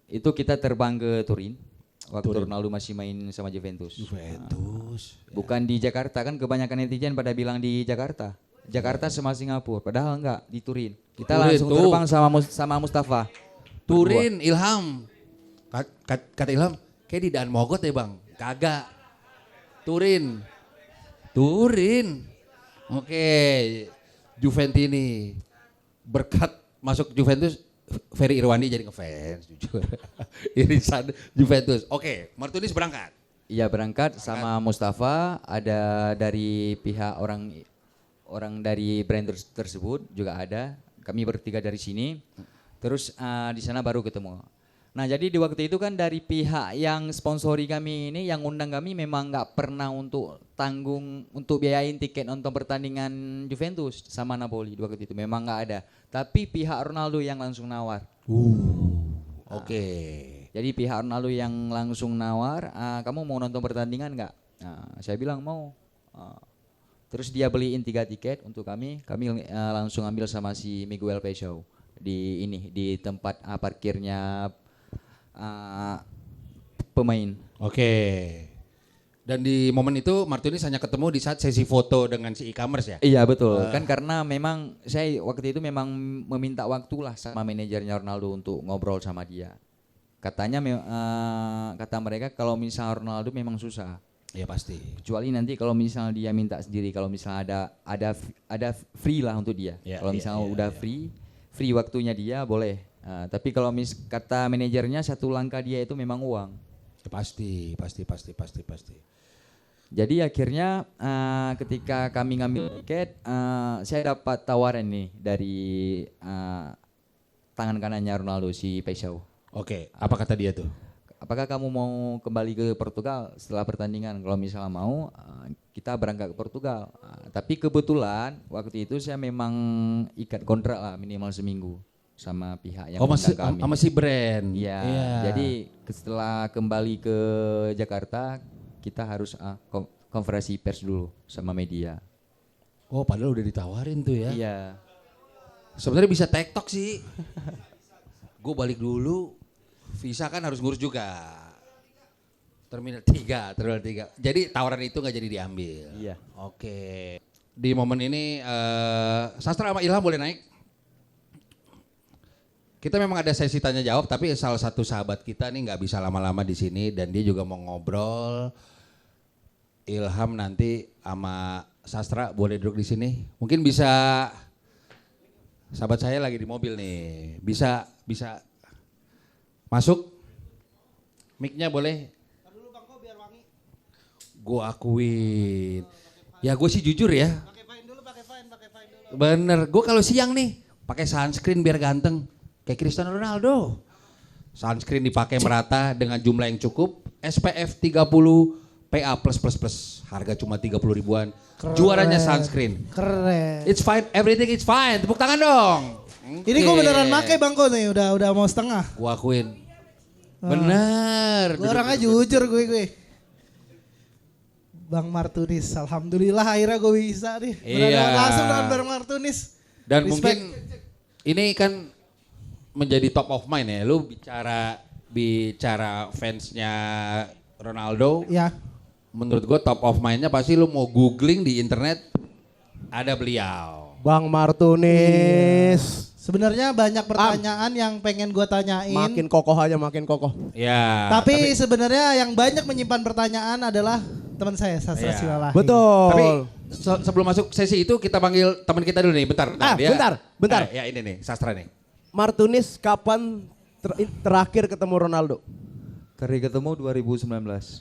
itu kita terbang ke Turin waktu Ronaldo masih main sama Juventus. Juventus. Bukan di Jakarta kan kebanyakan netizen pada bilang di Jakarta. Jakarta sama Singapura, padahal enggak di Turin. Kita Turin, langsung tuh. terbang sama Mustafa. Turin, Ilham. Kata Ilham, kayak di Daan Mogot ya bang? Kagak. Turin. Oke, Juventini. Berkat masuk Juventus, Ferry Irwandi jadi ngefans jujur. Irisan Juventus. Oke, Martinez berangkat. Iya berangkat sama Mustafa, ada dari pihak orang dari brand tersebut juga ada. Kami bertiga dari sini. Terus di sana baru ketemu. Nah jadi di waktu itu kan dari pihak yang sponsori kami ini, yang undang kami memang nggak pernah untuk tanggung untuk biayain tiket nonton pertandingan Juventus sama Napoli di waktu itu memang nggak ada. Tapi pihak Ronaldo yang langsung nawar. Oke. Jadi pihak Ronaldo yang langsung nawar, kamu mau nonton pertandingan nggak? Nah, saya bilang mau. Terus dia beliin 3 tiket untuk kami langsung ambil sama si Miguel Peixao di tempat parkirnya pemain. Oke. Dan di momen itu Martinez hanya ketemu di saat sesi foto dengan si e-commerce ya? Iya betul, kan karena memang saya waktu itu memang meminta waktu lah sama manajernya Ronaldo untuk ngobrol sama dia. Katanya kata mereka kalau misalnya Ronaldo memang susah. Iya pasti. Kecuali nanti kalau misalnya dia minta sendiri, kalau misalnya ada free lah untuk dia. Ya, Kalau misalnya udah free waktunya dia boleh. Tapi kalau kata manajernya satu langkah dia itu memang uang. Ya, pasti. Jadi akhirnya ketika kami ngambil tiket, saya dapat tawaran nih dari tangan kanannya Ronaldo si Peixao. Oke, apa kata dia tuh? Apakah kamu mau kembali ke Portugal setelah pertandingan? Kalau misalnya mau, kita berangkat ke Portugal. Tapi kebetulan waktu itu saya memang ikat kontrak lah minimal seminggu sama pihak yang undang kami. Sama si brand. Iya. Jadi setelah kembali ke Jakarta, kita harus konferensi pers dulu sama media. Oh, padahal udah ditawarin tuh ya. Iya. Sebenarnya bisa TikTok sih. Gue balik dulu. Visa kan harus ngurus juga. Terminal 3. Jadi tawaran itu nggak jadi diambil. Iya. Oke. Di momen ini Sastra sama Ilham boleh naik. Kita memang ada sesi tanya jawab, tapi salah satu sahabat kita nih nggak bisa lama-lama di sini dan dia juga mau ngobrol. Ilham nanti sama Sastra boleh duduk di sini. Mungkin bisa. Sahabat saya lagi di mobil nih. Bisa masuk, mic-nya boleh. Gue akuin. Ya gue sih jujur ya. Pakai fine dulu. Bener, gue kalau siang nih pakai sunscreen biar ganteng. Kayak Cristiano Ronaldo. Sunscreen dipakai merata dengan jumlah yang cukup. SPF 30 PA+++. Harga cuma 30 ribuan. Juaranya sunscreen. Keren. It's fine, everything is fine. Tepuk tangan dong. Ini gue beneran make Bang Ko nih, udah mau setengah. Gue akuin. Bener. Gue orangnya jujur gue. Bang Martinez, alhamdulillah akhirnya gue bisa nih. Iya. Langsung dengan Bang Martinez. Dan Respect. mungkin ini kan menjadi top of mind ya. Lu bicara fansnya Ronaldo. Ya. Menurut gue top of mindnya pasti lu mau googling di internet ada beliau. Bang Martinez. Sebenarnya banyak pertanyaan yang pengen gue tanyain. Makin kokoh aja, makin kokoh. Ya. Tapi sebenarnya yang banyak menyimpan pertanyaan adalah teman saya Sastra Iya. Siwalahi. Betul. Tapi sebelum masuk sesi itu kita panggil teman kita dulu nih, bentar. Nah, bentar. Ya ini nih, Sastra nih. Martunis kapan terakhir ketemu Ronaldo? Kali ketemu 2019.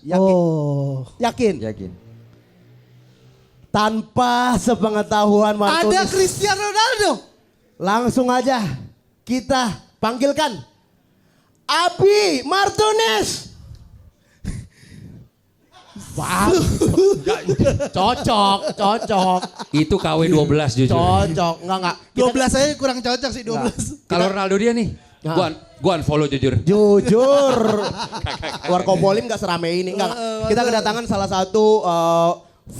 Yakin? Oh. Yakin? Yakin. Tanpa sepengetahuan Martunis. Ada Cristiano Ronaldo. Langsung aja kita panggilkan Abi Martunis. Wow. Cocok. Itu KW 12 jujur. Cocok. Enggak. 12 saya kurang cocok sih 12. Kalau Ronaldo dia nih, gua unfollow jujur. Jujur. Warkopolin gak serame ini. Enggak. Kita kedatangan salah satu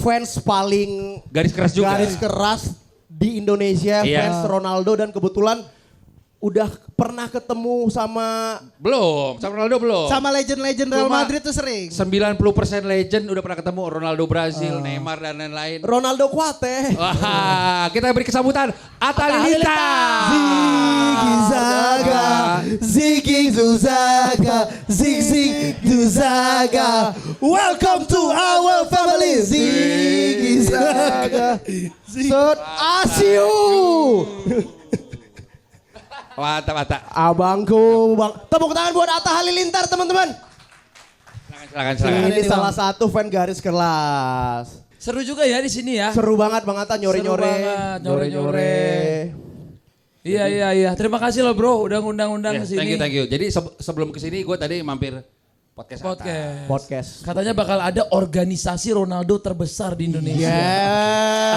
fans paling Garis keras juga. garis keras di Indonesia, Iya. fans Ronaldo, dan kebetulan udah pernah ketemu sama Belum, sama Ronaldo belum. Sama legend-legend Real Cuma Madrid tuh sering. 90% legend udah pernah ketemu, Ronaldo Brazil, Neymar dan lain-lain. Ronaldo Kuate. Wah, kita beri kesambutan Atta Halilintar. Ziggy Zaga, Ziggy Zuzaga, Ziggy Zaga. Welcome to our family, Ziggy Zaga. Set Asiu. Mantap. Abangku, bang. Tepuk tangan buat Atta Halilintar, teman-teman. Silakan. Ini salah satu fan garis keras. Seru juga ya di sini ya. Seru banget Bang Atta, nyore-nyore. Seru banget, nyore-nyore. Iya. Terima kasih loh bro, udah ngundang-undang Ya, ke sini. thank you. Jadi sebelum kesini gue tadi mampir podcast Atta. Podcast. Katanya bakal ada organisasi Ronaldo terbesar di Indonesia.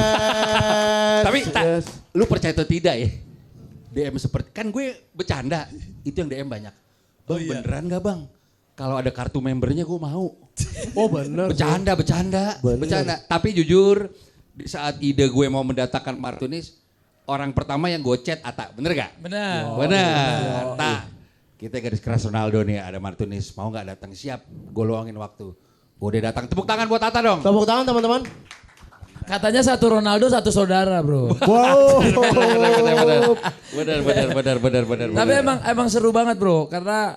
Yes. Tapi Yes. lu percaya atau tidak ya? DM seperti, kan gue bercanda, itu yang DM banyak. Bang beneran gak bang? Kalau ada kartu membernya gue mau. Oh bener. Bercanda. Tapi jujur, di saat ide gue mau mendatangkan Martunis, orang pertama yang gue chat Atta, bener gak? Benar. Bener. Nah, kita garis keras Ronaldo nih, ada Martunis, mau gak datang? Siap, gue luangin waktu. Udah datang, tepuk tangan buat Atta dong. Tepuk tangan teman-teman. Katanya satu Ronaldo satu saudara bro. Wow. Bener. Tapi emang seru banget bro, karena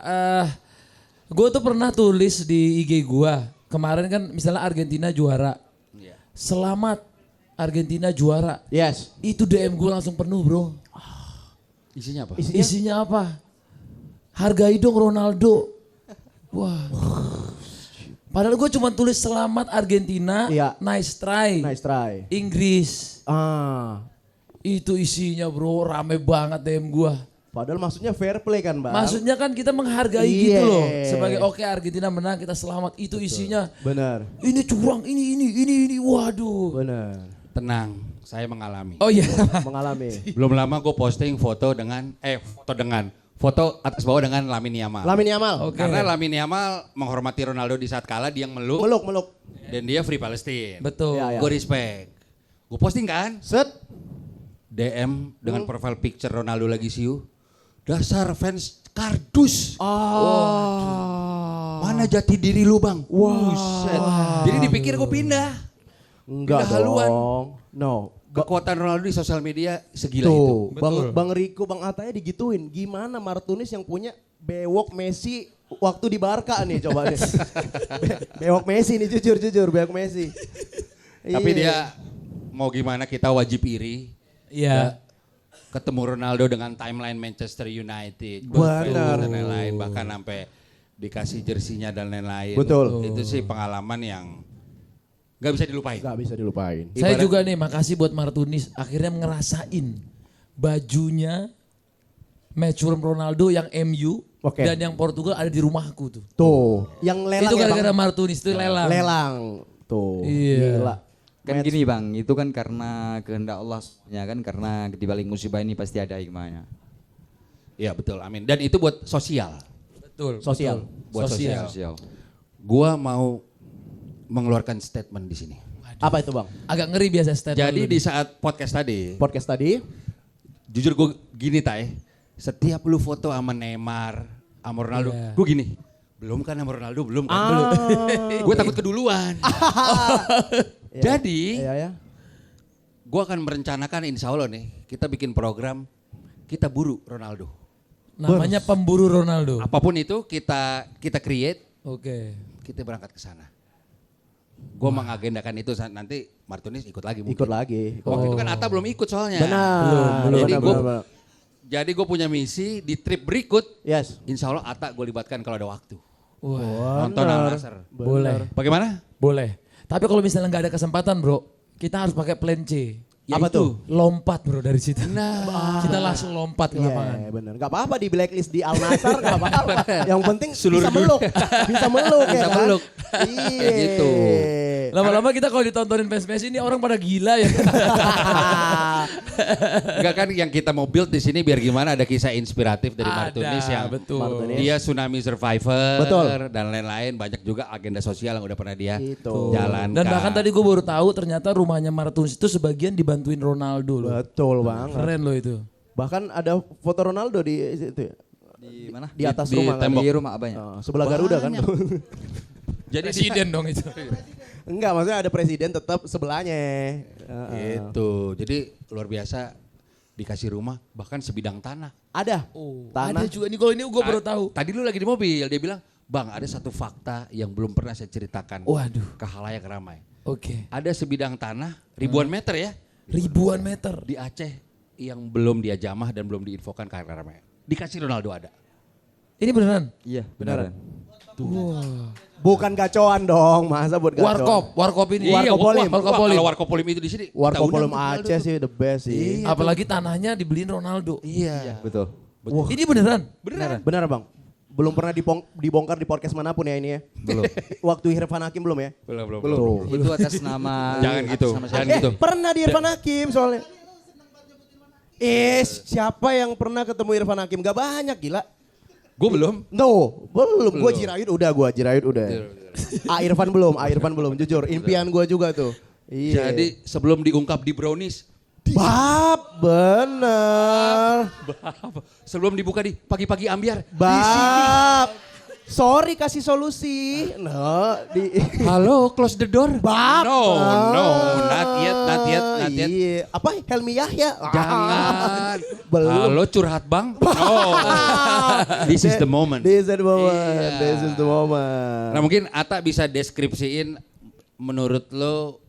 gue tuh pernah tulis di IG gue. Kemarin kan misalnya Argentina juara. Iya. Selamat Argentina juara. Yes. Itu DM gue langsung penuh bro. Isinya apa? Isinya apa? Hargai dong Ronaldo. Wah. Padahal gue cuma tulis selamat Argentina, Iya. nice try. Nice try. Inggris. Itu isinya bro, rame banget DM gue. Padahal maksudnya fair play kan Bang? Maksudnya kan kita menghargai Iya. gitu loh. Sebagai oke Argentina menang kita selamat. Itu isinya. Benar. Ini curang, ini. Waduh. Benar. Tenang, saya mengalami. Oh iya. Mengalami. Belum lama gue posting foto atas bawah dengan Lamine Yamal. Lamine Yamal. Oke. Karena Lamine Yamal menghormati Ronaldo di saat kalah, dia yang meluk. Meluk. Dan dia free Palestine. Betul. Ya, ya. Gue respect. Gue posting kan, Set. DM dengan profile picture Ronaldo lagi siu. Dasar fans kardus. Mana jati diri lu bang? Buset. Jadi dipikir gue pindah. Enggak Pindah haluan. dong. No. Kekuatan Ronaldo di sosial media segila Tuh, itu. Bang Riko, Bang Atanya digituin. Gimana Martunis yang punya bewok Messi waktu di Barca nih coba nih. Bewok Messi nih jujur, bewok Messi. Tapi Iya. dia mau gimana kita wajib iri. Iya. Ketemu Ronaldo dengan timeline Manchester United. Benar. Dan lain-lain. Bahkan sampai dikasih jersinya dan lain-lain. Betul. Itu sih pengalaman yang gak bisa dilupain. Gak bisa dilupain. Saya juga nih makasih buat Martunis akhirnya ngerasain bajunya matchroom Ronaldo yang MU Oke. dan yang Portugal ada di rumahku tuh. Tuh, yang lelang Itu ya, gara-gara Bang? Martunis itu lelang. Lelang. Tuh. Iya. Gila. Kan gini bang, itu kan karena kehendak Allah, ya kan, karena di balik musibah ini pasti ada hikmahnya. Iya betul, amin. Dan itu buat sosial. Betul. Sosial. Buat Sosial. Sosial. Gua mau mengeluarkan statement di sini. Apa itu Bang? Agak ngeri biasa statement. Jadi lu di nih. saat podcast tadi, Podcast tadi. jujur gue gini Tai, setiap lu foto sama Neymar, sama Ronaldo, Iya. gue gini, belum kan sama Ronaldo, belum kan? Ah. Gue takut keduluan. Jadi, Iya ya. gue akan merencanakan insya Allah nih, kita bikin program kita buru Ronaldo. Namanya pemburu Ronaldo. Apapun itu kita create, Oke. kita berangkat ke sana. Gue mengagendakan itu nanti Martinez ikut lagi mungkin. Ikut lagi. Waktu itu kan Atta belum ikut soalnya. Benar. Jadi gue punya misi di trip berikut. Yes. Insya Allah Atta gue libatkan kalau ada waktu. Wah, Nonton Al-Nassr. boleh. Bagaimana? Boleh. Tapi kalau misalnya nggak ada kesempatan bro, kita harus pakai plan C. Apa tuh? Lompat bro dari situ. Nah. Kita langsung lompat ke lapangan. Iya benar. Gak apa-apa di blacklist di Al Nassr gak apa-apa. Yang penting Seluruh bisa meluk. Bisa meluk ya Bisa kan? meluk. Iya. Kayak gitu. Lama-lama kita kalau ditontonin fans Messi ini orang pada gila ya. Enggak kan yang kita mau build di sini biar gimana ada kisah inspiratif dari Martinez yang betul. Martinez. dia tsunami survivor Betul. dan lain-lain, banyak juga agenda sosial yang udah pernah dia Itu. jalankan. Dan bahkan tadi gue baru tahu ternyata rumahnya Martinez itu sebagian dibantuin Ronaldo loh. Betul banget. Keren loh itu. Bahkan ada foto Ronaldo di situ ya? Di mana? Di atas Di rumah kan? tembok. Di rumah abahnya. Sebelah Garuda kan? Jadi Presiden dong itu. Enggak, maksudnya ada presiden tetap sebelahnya. Gitu. Jadi luar biasa dikasih rumah bahkan sebidang tanah. Ada. Ada juga nih kalau ini gue baru tahu. Tadi lu lagi di mobil dia bilang, "Bang, ada satu fakta yang belum pernah saya ceritakan." Waduh. Ke khalayak ramai. Oke. Ada sebidang tanah ribuan meter ya Ribuan meter. di Aceh yang belum dia jamah dan belum diinfokan ke khalayak ramai. Dikasih Ronaldo ada. Ini beneran? Iya, beneran. Bukan gacoan dong, masa buat gacoan? Warkop ini. Warkopolim. Warkopolim. Kalau Warkopolim itu di sini. Warkopolim kita undang Aceh sih the best sih. Apalagi tanahnya dibeliin Ronaldo. Iya. Betul. Ini beneran? Benar bang. Belum pernah dibongkar di podcast manapun ya ini ya. Belum. Waktu Irfan Hakim belum ya? Belum. Itu atas nama Jangan gitu, atas nama jangan siapa? gitu. Pernah di Irfan Hakim soalnya. Siapa yang pernah ketemu Irfan Hakim? Gak banyak gila. Gue belum. No, belum. Gue Jirayut udah. Irfan belum. Jujur, impian gue juga tuh. Iya. Jadi sebelum diungkap di Brownies, Bab, bener. sebelum dibuka di pagi-pagi ambiar. Bab. Sorry kasih solusi. No, Halo, close the door. Bab. No, not yet. Iya. Apa Helmi Yahya? Jangan. Belum. Halo, curhat bang. No. This is the moment. This is the moment. Iya. This is the moment. Nah mungkin Atta bisa deskripsiin menurut lo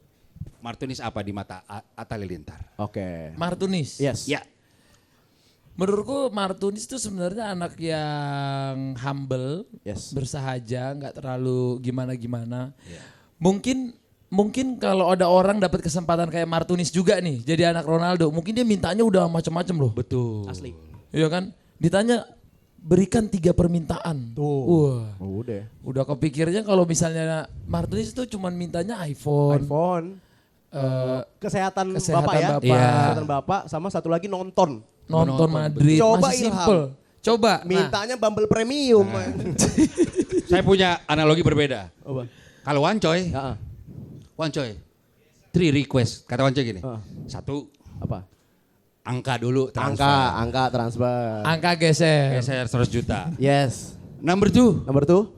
Martinez apa di mata Atta Lilintar? Oke. Martinez. Yes. Ya. Menurutku Martinez itu sebenarnya anak yang humble, Yes. bersahaja, nggak terlalu gimana-gimana. Mungkin kalau ada orang dapat kesempatan kayak Martinez juga nih, jadi anak Ronaldo, mungkin dia mintanya udah macam-macam loh. Betul. Asli. Iya kan? Ditanya berikan 3 permintaan. Tuh. Wah, Udah. kepikirnya kalau misalnya Martinez itu cuman mintanya iPhone. Kesehatan Kesehatan bapak ya. bapak. Iya. Kesehatan bapak sama satu lagi nonton. Nonton Madrid, Coba masih Ilham. simple. Coba. Nah, Mintanya Bumble Premium. Saya punya analogi berbeda. Apa? Kalau Wancoy, Heeh. Wancoy, 3 request. Kata Wancoy gini, Heeh. 1, Apa? angka dulu transfer. Angka transfer. angka geser. Geser 100 juta. Yes. Number 2, Nomor 2.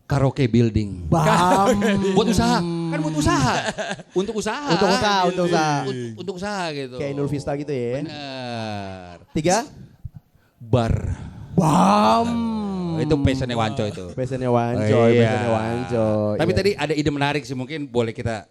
karaoke building. Bam. Buat usaha, kan buat usaha. Untuk usaha. Untuk usaha gitu. Kayak Inul Vista gitu ya. Bener. 3. Bar. Bam. Itu passionnya Wancoy itu. Passionnya Wancoy, Iya. passionnya Wancoy. Tapi Iya. tadi ada ide menarik sih, mungkin boleh kita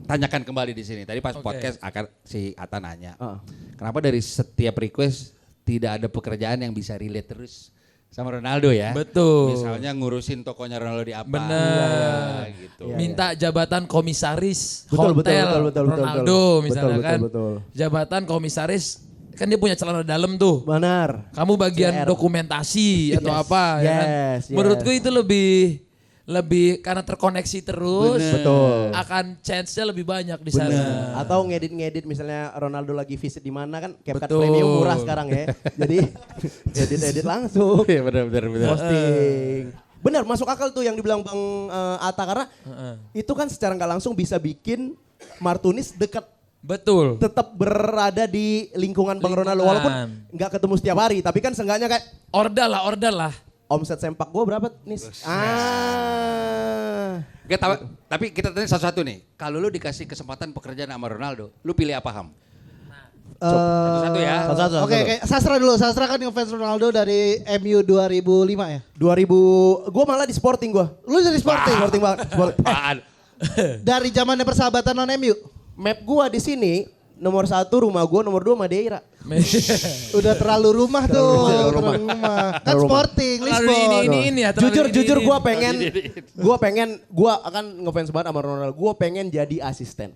tanyakan kembali di sini. Tadi pas Oke. podcast akan si Atta nanya, Heeh. kenapa dari setiap request tidak ada pekerjaan yang bisa relate terus sama Ronaldo ya? Betul. Misalnya ngurusin tokonya Ronaldo di apa? Bener. Gitu. Minta jabatan komisaris Betul, hotel betul. Ronaldo misalnya Betul, kan. betul. Jabatan komisaris kan dia punya celana dalam tuh. Benar. Kamu bagian CR. dokumentasi atau apa ya kan? Yes, yes. Menurutku itu lebih karena terkoneksi terus. Betul. Akan chance-nya lebih banyak di sana. Atau ngedit misalnya Ronaldo lagi visit di mana kan CapCut Betul. Premium murah sekarang ya. Jadi edit langsung. Iya benar. Posting. Benar, masuk akal tuh yang dibilang Bang Atta karena itu kan secara nggak langsung bisa bikin Martinez dekat, Betul. tetap berada di lingkungan Bang Ronaldo walaupun nggak ketemu setiap hari, tapi kan seenggaknya kayak Order lah. omset sempak gue berapa nih? Oke, tapi kita tanya satu-satu nih. Kalau lu dikasih kesempatan pekerjaan sama Ronaldo, lu pilih apa Ham? Satu-satu ya. Satu-satu. Oke, Sastra dulu. Sastra kan ngefans Ronaldo dari MU 2005 ya? 2000, gue malah di Sporting gue. Lu dari Sporting? Sporting banget. Apaan? Dari zamannya persahabatan non MU? Map gue di sini nomor 1 rumah gue, nomor 2 Madeira. Udah terlalu rumah tuh. Terlalu rumah. Kan Terlalu rumah. Sporting, Terlalu Lisbon. ini ya. terlalu Jujur ini. gue pengen, gue akan ngefans banget sama Ronaldo. Gue pengen jadi asisten.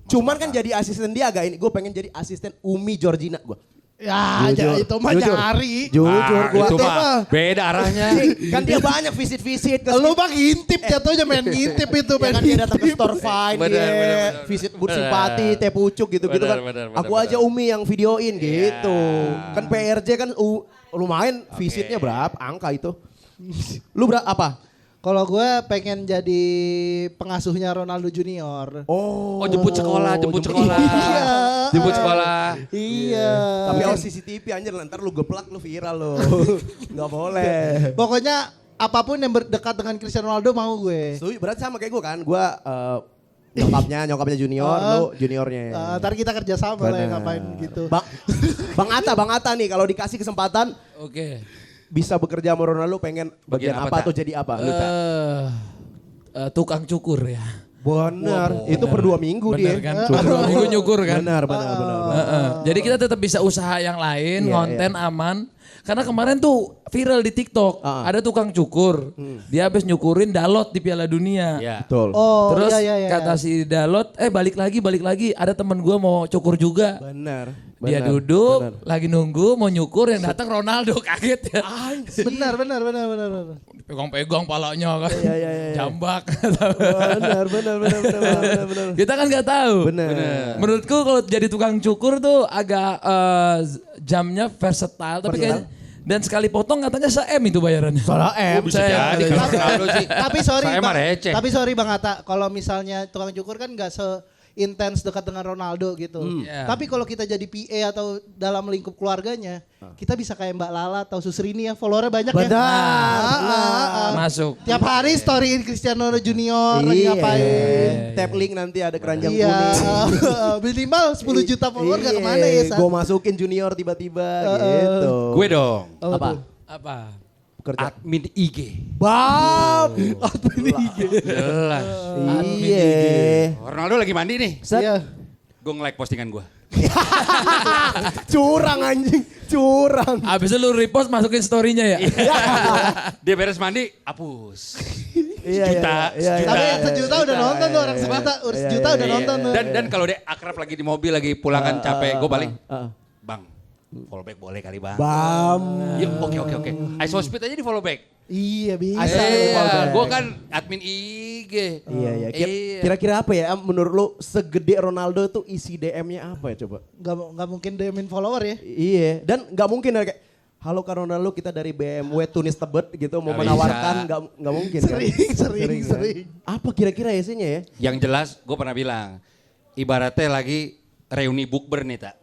Cuman kan jadi asisten dia agak ini. Gue pengen jadi asisten Umi Georgina gue. Ya, Jujur, itu mah jujur. nyari. Jujur gue. Itu mah beda arahnya. Kan dia banyak visit-visit ke Lu bang ngintip jatuhnya main ngintip itu Ya main kan dia datang ke store fine, Benar, dia benar. visit booth simpati, teh pucuk gitu-gitu kan. Benar, Aku aja Umi yang videoin gitu. Kan PRJ kan lumayan visitnya berapa angka itu. Lu apa? Kalau gue pengen jadi pengasuhnya Ronaldo Junior. Oh jemput sekolah. Iya. Jemput sekolah. Iya. Tapi kalau CCTV anjir ntar lu geplak lu viral lu. Nggak boleh. Pokoknya apapun yang berdekat dengan Cristiano Ronaldo mau gue. Setuju, berarti sama kayak gue kan. Gue nyokapnya junior, lu juniornya. Ntar kita kerja sama lah ya ngapain gitu. Bang Atta nih kalau dikasih kesempatan Oke. bisa bekerja sama Ronaldo pengen bagian Bagian apa, apa Tak? atau jadi apa? Lu, Tak? Tukang cukur ya. Benar, itu per 2 minggu Bener dia. kan? Per 2 minggu nyukur kan? Benar. Jadi kita tetap bisa usaha yang lain, Iya, konten aman. Karena kemarin tuh viral di TikTok, ada tukang cukur. Dia habis nyukurin Dalot di Piala Dunia. Ya. Betul. Oh, Terus iya. kata si Dalot, balik lagi. Ada temen gue mau cukur juga. Benar. Dia duduk, lagi nunggu, mau nyukur, yang datang Ronaldo, kaget ya. Benar. Pegang-pegang palanya kan, Iya. jambak. Benar. Kita kan nggak tahu. Benar. Menurutku kalau jadi tukang cukur tuh agak jamnya versatile, tapi kayak dan sekali potong katanya se-M itu bayarannya. Salah M. Bisa jadi kalau Ronaldo sih. Tapi sorry Bang. Bang Atta, kalau misalnya tukang cukur kan nggak intens dekat dengan Ronaldo gitu. Iya. Tapi kalau kita jadi PA atau dalam lingkup keluarganya, kita bisa kayak Mbak Lala atau Susrini ya, followernya banyak ya. Benar. Masuk. Tiap hari storyin Cristiano Junior lagi ngapain. Tap link nanti ada keranjang Iya, kuning. minimal 10 juta follower gak kemana ya, San? Gue masukin junior tiba-tiba gitu. Gue dong. Apa? Apa? Admin IG. Bab. Jelas. Iya. Ronaldo lagi mandi nih. Iya. Gue nge-like postingan gue. Curang anjing, curang. Abis itu lu repost masukin story-nya ya? Dia beres mandi, hapus. Iya. Tapi yang sejuta udah nonton tuh, orang sejuta udah nonton tuh. Dan kalau dia akrab lagi di mobil, lagi pulangan capek, gue balik. Bang, follow back boleh kali bang. Bam. Ya, oke. Iso Speed aja di follow back. Iya bisa. Gue kan admin IG. Iya. Kira-kira apa ya menurut lu segede Ronaldo tuh isi DM-nya apa ya coba? Gak mungkin DM-in follower ya. Iya, dan nggak mungkin kayak halo Kak Ronaldo, kita dari BMW Tunis Tebet gitu mau Nggak menawarkan, bisa. nggak mungkin kan? Sering. Apa kira-kira isinya ya? Yang jelas gue pernah bilang, ibaratnya lagi reuni bukber nih tak.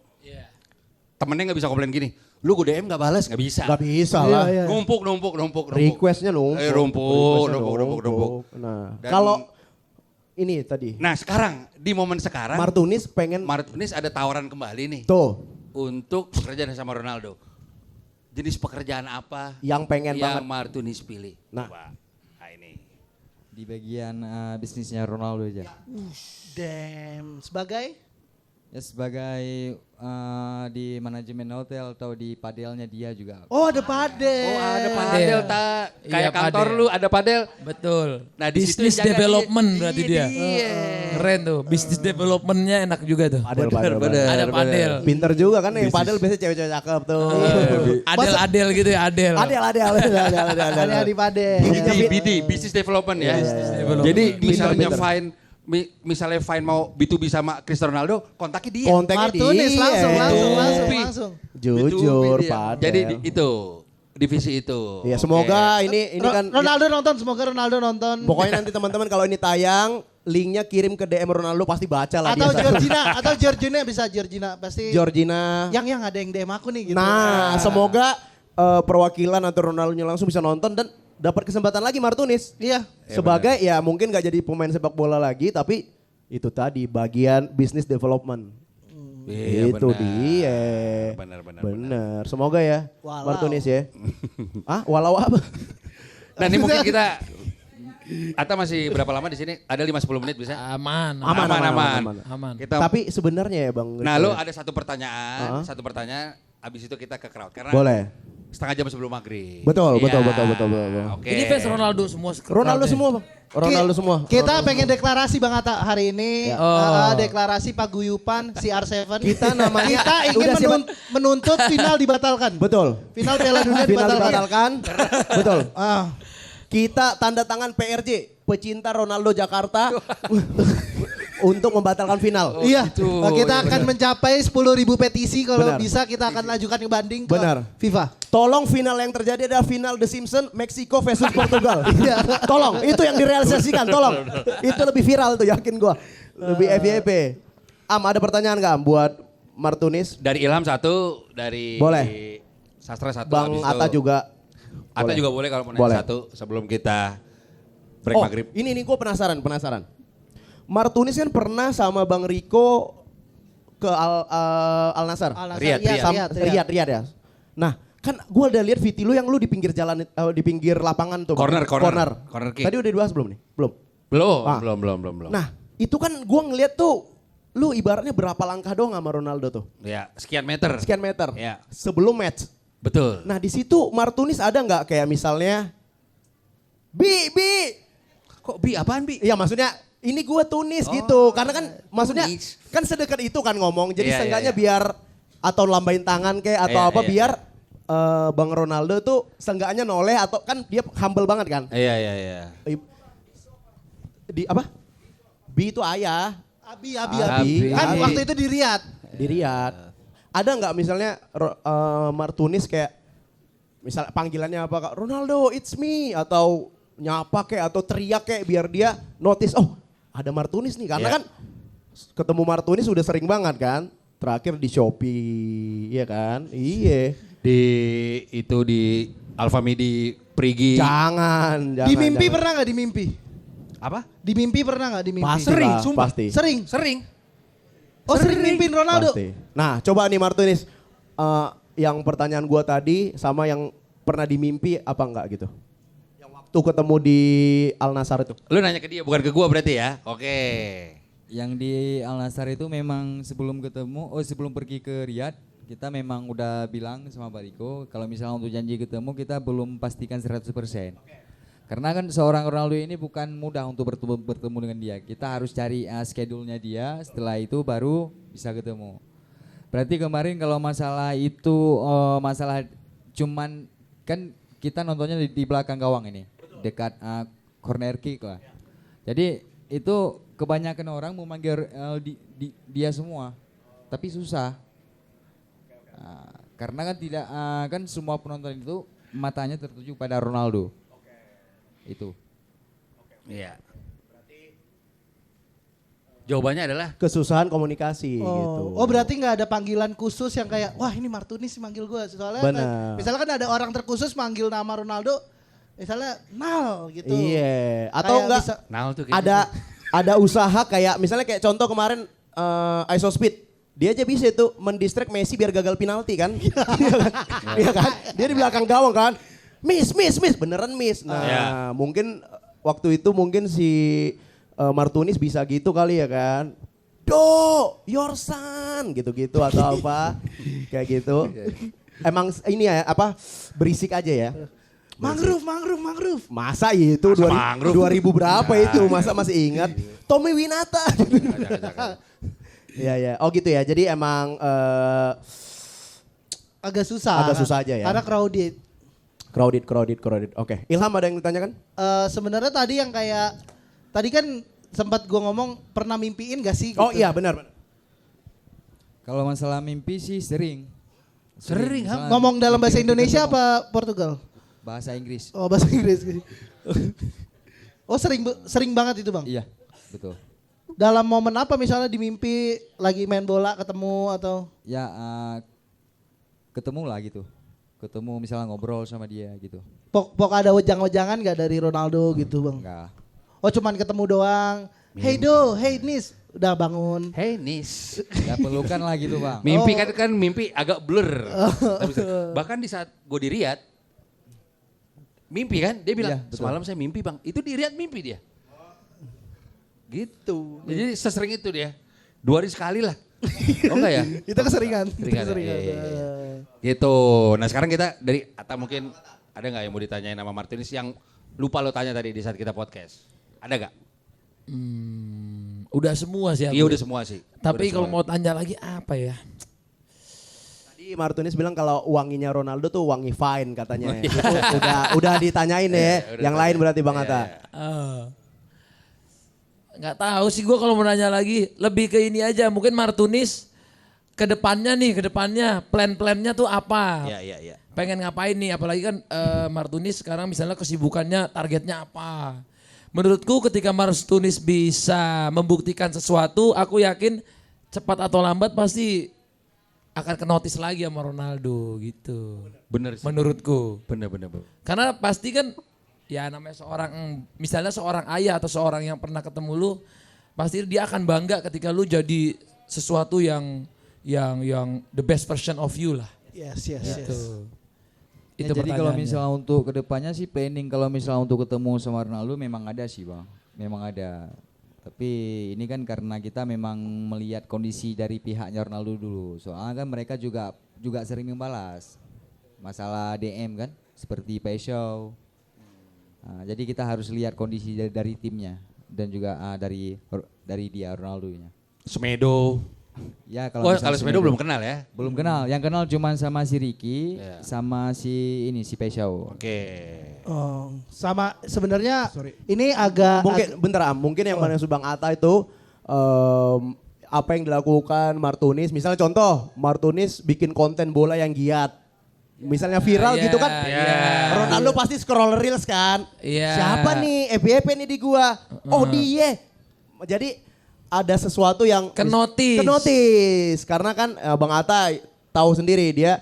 Temennya gak bisa komplain gini, lu gue DM gak balas, gak bisa. Gak bisa lah. Iya. Numpuk. Requestnya numpuk. Numpuk. Nah, Dan- kalau ini tadi Nah sekarang, di momen sekarang, Martunis pengen Martinez ada tawaran kembali nih. tuh Untuk bekerja sama Ronaldo. Jenis pekerjaan apa yang pengen yang banget. Martinez pilih? Nah. Coba. Nah ini. Di bagian bisnisnya Ronaldo aja. Damn. Sebagai? Ya sebagai di manajemen hotel atau di padelnya dia juga. Oh ada padel. Oh ada padel tak? Iya, Kayak kantor padel. lu ada padel. Betul. Nah, di situ Business jaga development dia. berarti Iya, dia. Keren tuh. Business developmentnya enak juga tuh. Padel. Ada padel. Pinter juga kan yang padel biasanya cewek-cewek cakep tuh. Adel gitu ya, Adel. Ada di padel. BD, business development ya. development. Jadi Pinter. misalnya Fine mau B2B sama Cristiano Ronaldo, kontaknya dia. Kontaknya Martunis dia. langsung. Jujur, B2B dia. padel. Jadi itu divisi itu. Ya Oke. semoga ini kan Ronaldo nonton, semoga Ronaldo nonton. pokoknya nanti teman-teman kalau ini tayang linknya kirim ke DM Ronaldo pasti baca lah Atau dia. Georgina bisa Georgina pasti. Georgina. Yang ada yang DM aku nih gitu. Nah, semoga perwakilan atau Ronaldo langsung bisa nonton dan dapat kesempatan lagi Martunis. Iya. Sebagai ya mungkin gak jadi pemain sepak bola lagi tapi itu tadi bagian business development. Iya, Itu benar. dia. Benar. Benar. Semoga ya Walau. Martunis ya. Walau apa? Nah ini mungkin kita, Ata masih berapa lama di sini? Ada 5-10 menit bisa? Aman. Aman. Kita, Tapi sebenarnya ya Bang. nah Riko, lo ada satu pertanyaan, abis itu kita ke crowd. Karena boleh. setengah jam sebelum maghrib. Betul. Iya, Betul. Oke. Ini fans Ronaldo semua. Ronaldo crowdnya. semua Bang. Ronaldo semua. Kita pengen deklarasi Bang Atta hari ini. Oh. Deklarasi paguyupan CR7. Kita namanya Kita ingin udah siapa? menuntut final dibatalkan. Betul. Final Piala Dunia Final dibatalkan. dibatalkan. Betul. Ah. Kita tanda tangan PRJ, pecinta Ronaldo Jakarta untuk membatalkan final. Iya, gitu. kita akan mencapai 10.000 petisi kalau Benar. bisa kita akan ajukan ke banding ke Benar. FIFA. Tolong final yang terjadi adalah final The Simpsons Meksiko versus Portugal. Tolong, itu yang direalisasikan, tolong. Itu lebih viral tuh, yakin gua. Lebih FYP. Ada pertanyaan nggak Am, buat Martunis? Dari Ilham satu, dari Boleh. Sastra satu. Bang abis itu Atta juga. Atta juga boleh kalau mau Boleh. nanya satu sebelum kita break maghrib. Ini gue penasaran. Martunis kan pernah sama Bang Riko ke Al Nassr. Riyadh, Riyadh ya. Nah, kan gue udah lihat video lu yang lu di pinggir jalan, di pinggir lapangan tuh. Corner kick. Tadi udah dibahas belum nih? Belum. Belum. Nah, itu kan gue ngeliat tuh, lu ibaratnya berapa langkah doang sama Ronaldo tuh? Ya, sekian meter. Sekian meter. Ya. Sebelum match. Betul. Nah, di situ Martunis ada nggak kayak misalnya, Bi. Kok Bi apaan Bi? Iya maksudnya ini gue Tunis gitu. Karena kan maksudnya Tunis. kan sedekat itu kan ngomong. Jadi Iya, seenggaknya iya. biar atau lambain tangan kayak atau Iya, apa iya. biar Bang Ronaldo tuh seenggaknya noleh atau kan dia humble banget kan. Iya. Di apa? Bi itu ayah Abi. Abi. Kan Abi. waktu itu di Riyadh. di Riyadh. Ada nggak misalnya Martunis kayak misalnya panggilannya apa Kak? Ronaldo it's me atau nyapa kayak atau teriak kayak biar dia notice oh ada Martunis nih karena Iya. kan ketemu Martunis udah sering banget kan terakhir di Shopee iya kan iya Di Alfamidi Prigi. jangan Di mimpi jangan. pernah nggak di mimpi? Apa? Di mimpi pernah nggak di mimpi? Pasti Sering, lah, sumpah. pasti Sering. Oh sering mimpin Ronaldo. Pasti. Nah coba nih Martunis yang pertanyaan gua tadi sama yang pernah dimimpi apa enggak gitu yang waktu ketemu di Al Nassr itu. Lu nanya ke dia bukan ke gua berarti ya? Oke. Yang di Al Nassr itu memang sebelum pergi ke Riyadh, kita memang udah bilang sama Pak Riko, kalau misalnya untuk janji ketemu kita belum pastikan 100%. Karena kan seorang Ronaldo ini bukan mudah untuk bertemu dengan dia. Kita harus cari schedule-nya dia, setelah itu baru bisa ketemu. Berarti kemarin kalau masalah itu, masalah cuman kan kita nontonnya di belakang gawang ini, dekat corner kick lah. Jadi itu kebanyakan orang mau manggil dia semua, tapi susah. Karena kan tidak kan semua penonton itu matanya tertuju pada Ronaldo. Itu. Iya. Jawabannya adalah Kesusahan komunikasi gitu. Oh berarti nggak ada panggilan khusus yang kayak wah ini Martunis manggil gue soalnya Benar. misalnya kan ada orang terkhusus manggil nama Ronaldo misalnya Nal gitu. Iya, atau Kayak enggak bisa- Nal tuh kayak ada usaha kayak misalnya kayak contoh kemarin ISO Speed. Dia aja bisa itu mendistract Messi biar gagal penalti kan. Iya kan? Dia di belakang gawang kan. Miss, beneran miss. Nah, Iya. mungkin waktu itu mungkin si Martunis bisa gitu kali ya kan. Do, your son gitu-gitu atau apa. Kayak gitu. Emang ini ya apa berisik aja ya. Mangrove. Masa itu 2000 berapa itu masa masih ingat Tommy Winata. Iya ya. Oh gitu ya. Jadi emang Agak susah. Agak susah aja ya. Karena crowded. Oke. Ilham ada yang ditanyakan? Sebenarnya tadi yang kayak tadi kan sempat gua ngomong pernah mimpiin gak sih? Oh gitu. iya benar. Kalau masalah mimpi sih sering. Misalnya Ngomong dalam bahasa mimpi Indonesia ketemu. apa Portugal? Bahasa Inggris. Oh bahasa Inggris. Oh sering banget itu bang. Iya, betul. Dalam momen apa misalnya di mimpi lagi main bola ketemu atau? Ya ketemu lah gitu. Ketemu misalnya ngobrol sama dia gitu. Pok ada wejang-wejangan gak dari Ronaldo gitu bang? Enggak. Oh cuman ketemu doang. Hey Do, hey Nis, Udah bangun. Hey Nis. Gak pelukan lah gitu bang. Mimpi kan mimpi agak blur. Bahkan di saat gue di Riyadh, mimpi kan, dia bilang Iya, betul. semalam saya mimpi bang, itu di Riyadh mimpi dia. Gitu, jadi sesering itu dia, 2 hari sekali lah. Oh enggak ya? Itu keseringan. Seringan, iya, iya, iya. Gitu, nah sekarang kita dari Atta mungkin ada nggak yang mau ditanyain sama Martinez yang lupa lo tanya tadi di saat kita podcast? Ada gak? Udah semua sih aku. Iya udah semua sih. Tapi Udah kalau semua. mau tanya lagi apa ya? Tadi Martinez bilang kalau wanginya Ronaldo tuh wangi fine katanya. Itu udah ditanyain ya. udah Yang lain berarti Bang Atta. Nggak tahu sih gue kalau mau nanya lagi. Lebih ke ini aja. Mungkin Martinez ke depannya plan-plannya tuh apa? Iya, iya, iya. Pengen ngapain nih? Apalagi kan Martinez sekarang misalnya kesibukannya, targetnya apa? Menurutku ketika Martinez bisa membuktikan sesuatu, aku yakin cepat atau lambat pasti akan kenotis lagi sama Ronaldo gitu. Bener sih. Menurutku. Bener. Karena pasti kan ya namanya misalnya seorang ayah atau seorang yang pernah ketemu lu, pasti dia akan bangga ketika lu jadi sesuatu yang the best version of you lah. Yes. Gitu. Ya, jadi kalau pertanyaannya. misalnya untuk kedepannya sih planning kalau misalnya untuk ketemu sama Ronaldo memang ada sih bang, memang ada. Tapi ini kan karena kita memang melihat kondisi dari pihaknya Ronaldo dulu. Soalnya kan mereka juga sering membalas masalah DM kan, seperti Pesau. Nah, jadi kita harus lihat kondisi dari timnya dan juga dari dia Ronaldo-nya. Semedo. Ya Oh kalau Semedo belum kenal ya? Belum kenal. Yang kenal cuma sama si Ricky, Ya. sama si Pesau. Oke. Oh, sama sebenarnya ini agak Bentar Am, mungkin yang mana Bang Atta itu apa yang dilakukan Martinez. Misalnya contoh, Martinez bikin konten bola yang giat. Misalnya viral Iya, gitu kan. iya. Ronaldo pasti scroll reels kan. Iya. Siapa nih FYP nih di gua? Oh dia. Jadi ada sesuatu yang kenotis. Karena kan Bang Atta tahu sendiri dia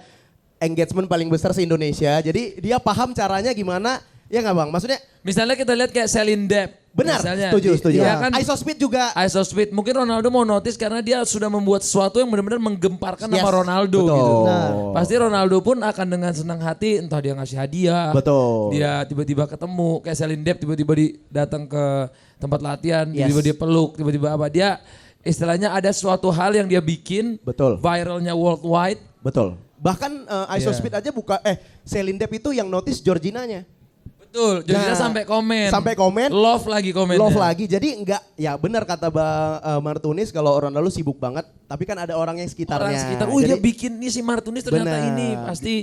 engagement paling besar se-Indonesia. Jadi dia paham caranya gimana, ya nggak Bang? Maksudnya Misalnya kita lihat kayak Celine Dion. benar, Misalnya, setuju. Dia kan Isospeed juga. Isospeed. Mungkin Ronaldo mau notice karena dia sudah membuat sesuatu yang benar-benar menggemparkan Yes, nama Ronaldo betul. gitu. Nah. Pasti Ronaldo pun akan dengan senang hati entah dia ngasih hadiah. Betul. Dia tiba-tiba ketemu kayak Celine Dion tiba-tiba datang ke tempat latihan, Yes. tiba-tiba dia peluk, tiba-tiba apa dia istilahnya ada suatu hal yang dia bikin Betul. viralnya worldwide. Betul. Bahkan Isospeed aja Celine Dion itu yang notice Georginanya. Betul, jadi dia Nah, sampai komen. sampai komen. Love lagi komennya. Love lagi. Jadi enggak, ya benar kata Bang Martinez kalau Ronaldo sibuk banget. Tapi kan ada orang yang sekitarnya. Orang sekitar, Jadi, dia bikin nih si Martinez ternyata Benar. ini pasti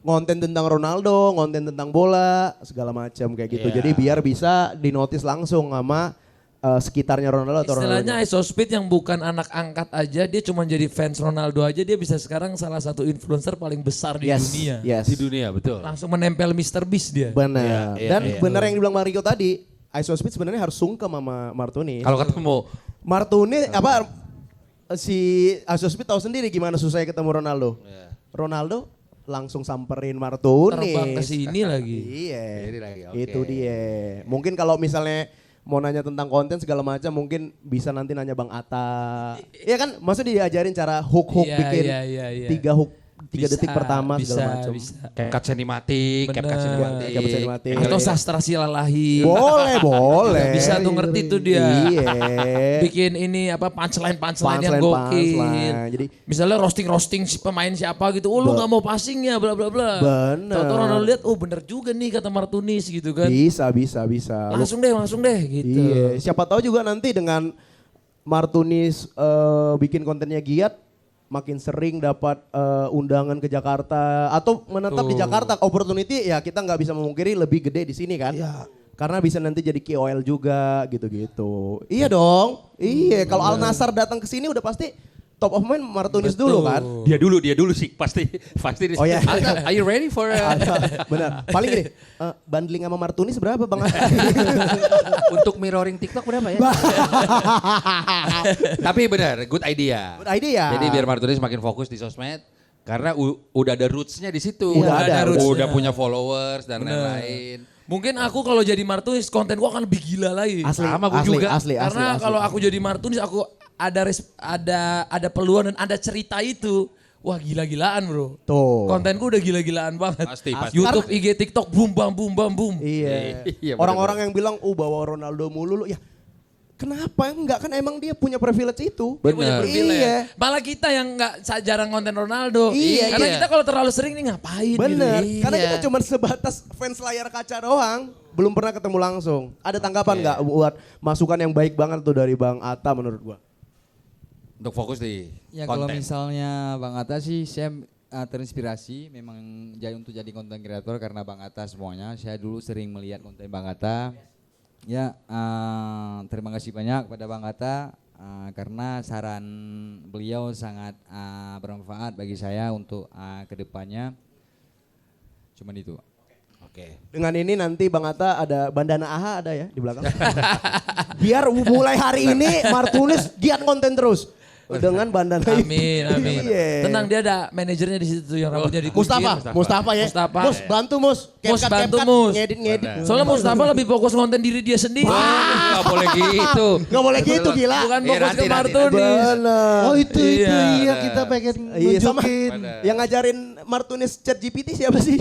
konten tentang Ronaldo, konten tentang bola, segala macam kayak gitu. Iya. Jadi biar bisa dinotis langsung sama sekitarnya Ronaldo atau istilahnya Ronaldo. Isospeed yang bukan anak angkat aja, dia cuma jadi fans Ronaldo aja, dia bisa sekarang salah satu influencer paling besar di dunia. Yes. Di dunia betul. Langsung menempel Mr. Beast dia. Benar. Iya, Dan iya. benar yang dibilang Mario tadi, Isospeed sebenarnya harus sungkem sama Martinez. Kalau ketemu Martinez si Isospeed tahu sendiri gimana susahnya ketemu Ronaldo. Iya. Ronaldo langsung samperin Martinez. Terbang ke sini lagi. Iya. Ini lagi, oke. Itu dia. Mungkin kalau misalnya mau nanya tentang konten segala macam mungkin bisa nanti nanya Bang Atta. Iya kan? Maksudnya diajarin cara hook Iya, bikin iya. 3 detik pertama segala macam. Bisa. CapCut sinematik, Bener. CapCut sinematik. CapCut sinematik. Atau sastra silalahi. Boleh. Bisa tuh ngerti tuh dia. Iya. Bikin ini apa punchline yang Punchline, gokil. punchline. Jadi Misalnya roasting si pemain siapa gitu, oh lu nggak mau passing ya bla bla bla. Bener. Tahu Ronaldo lihat, oh bener juga nih kata Martinez gitu kan. bisa. Langsung deh gitu. Iya, siapa tahu juga nanti dengan Martinez bikin kontennya giat, makin sering dapat undangan ke Jakarta atau menetap di Jakarta. Opportunity ya kita nggak bisa memungkiri lebih gede di sini kan. Iya. Karena bisa nanti jadi KOL juga gitu-gitu. Iya dong. Iya, kalau Al Nassr datang ke sini udah pasti top of mind Martinez dulu kan. Dia dulu sih pasti. Oh ya. Are you ready for Benar. Paling gini, bundling sama Martinez berapa Bang? untuk mirroring TikTok berapa ya? Tapi benar, good idea. Good idea. Jadi biar Martinez makin fokus di sosmed karena udah ada roots-nya di situ. Udah ada Udah roots-nya. punya followers dan lain-lain. Mungkin aku kalau jadi Martunis konten gua akan lebih gila lagi. Asli, Sama gua asli, juga. asli, asli, Karena asli. kalau aku jadi Martunis aku ada peluang dan ada cerita itu. Wah gila-gilaan bro. Tuh. Kontenku udah gila-gilaan banget. Pasti, pasti. YouTube, IG, TikTok, boom bam boom bam boom. Iya. Iya, Orang-orang yang bilang, bawa Ronaldo mulu lu. Ya kenapa? Enggak kan emang dia punya privilege itu. Dia punya Bener. privilege. Iya. Malah kita yang nggak jarang konten Ronaldo. Iya, Karena iya. kita kalau terlalu sering nih ngapain Bener. gitu. Karena Iya. kita cuma sebatas fans layar kaca doang. Belum pernah ketemu langsung. Ada tanggapan nggak buat masukan yang baik banget tuh dari Bang Atta menurut gua? Untuk fokus di Ya kalau konten. misalnya Bang Atta sih saya terinspirasi memang untuk jadi konten kreator karena Bang Atta semuanya. Saya dulu sering melihat konten Bang Atta. Ya terima kasih banyak pada Bang Atta karena saran beliau sangat bermanfaat bagi saya untuk kedepannya. Cuman itu. Oke. Dengan ini nanti Bang Atta ada bandana AHA ada ya di belakang. Biar mulai hari ini Martunis giat konten terus. Dengan bandana itu. Amin, amin. Iya. Tenang dia ada manajernya di situ yang rambutnya dikunci. Mustafa ya. Mustafa. Mus bantu Mus. Mus, CapCut, bantu, CapCut. Mus. Ngedit. Soalnya Mustafa lebih fokus konten diri dia sendiri. Gak boleh gitu. Gak boleh gitu gila. Bukan Iya, fokus nanti, ke nanti. Martunis. Bener. Oh itu Iya. kita pengen Iya sama nunjukin. yang ngajarin Martunis chat GPT siapa sih?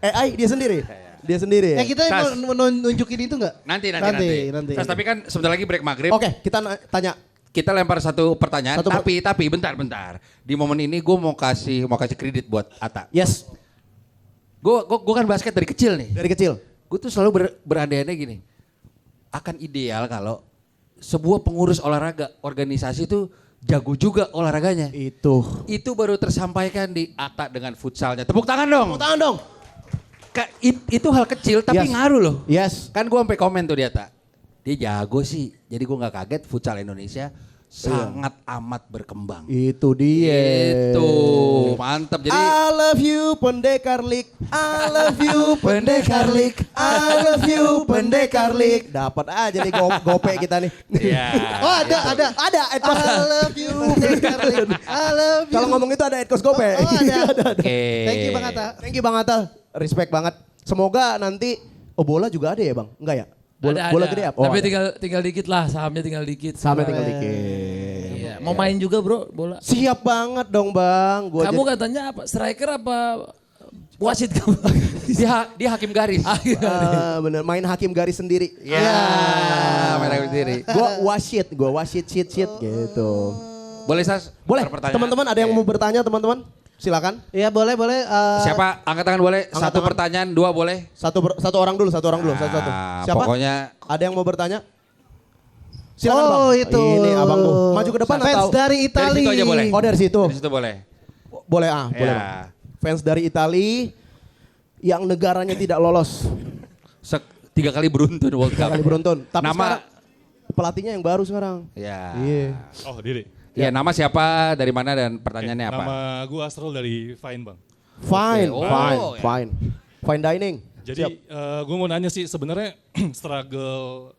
AI dia sendiri. Dia sendiri ya. Kita Tas. mau nunjukin itu nggak? Nanti. Nanti. Terus tapi kan sebentar lagi break maghrib. Oke, kita tanya. Kita lempar satu pertanyaan. Satu tapi bentar. Di momen ini gue mau kasih kredit buat Atta. Yes, Gue kan basket dari kecil nih. dari kecil. Gue tuh selalu berandai-andai gini. Akan ideal kalau sebuah pengurus olahraga organisasi itu jago juga olahraganya. Itu baru tersampaikan di Atta dengan futsalnya. Tepuk tangan dong. Tepuk tangan dong. Itu hal kecil tapi Yes. ngaruh loh. Yes. Kan gue sampai komen tuh di Atta. Dia jago sih. Jadi gue gak kaget futsal Indonesia sangat amat berkembang. Itu dia. Itu mantap. Jadi I love you Pendekar League. I love you Pendekar League. I love you Pendekar League. Dapat aja nih gope kita nih. ya. Oh ada. Ada Edkos. I love you, Karlin. I love you. Kalau ngomong itu ada Edkos gope. Oh, ada. Oke. Thank you Bang Atta. Thank you Bang Atta. Respect banget. Semoga nanti bola juga ada ya Bang? Enggak ya? Bola gede apa? Tapi ada. tinggal dikit lah, sahamnya tinggal dikit. Sampai tinggal dikit. Iya. Mau main juga bro bola. Siap banget dong Bang. Kamu katanya apa? Striker apa wasit kamu? Dia hakim garis. Bener main hakim garis sendiri. Ya, main hakim sendiri. Gua wasit shit gitu. Boleh Sas? Boleh. Pertanyaan. Teman-teman ada yang mau bertanya teman-teman? Silakan. Iya boleh. Siapa? Angkat tangan boleh. Angkat Satu tangan. pertanyaan, dua boleh. Satu orang dulu. Satu. Nah, Siapa? pokoknya- Ada yang mau bertanya? Silakan Bang. Oh itu. Ini abang tuh. Maju ke depan Fans atau? dari Dari Itali. situ aja boleh. Oh dari situ. Dari situ boleh. Boleh boleh Ya. Bang. Fans dari Itali yang negaranya tidak lolos 3 kali beruntun World 3 Cup. kali beruntun. Tapi Nama- sekarang pelatihnya yang baru sekarang. Ya. Iya. Oh, Diri. Ya, nama siapa, dari mana dan pertanyaannya apa? Nama gue Astrol dari Fine, Bang. Fine, Oke. fine, Oh, ya. fine. Fine dining. Jadi gue mau nanya sih sebenarnya struggle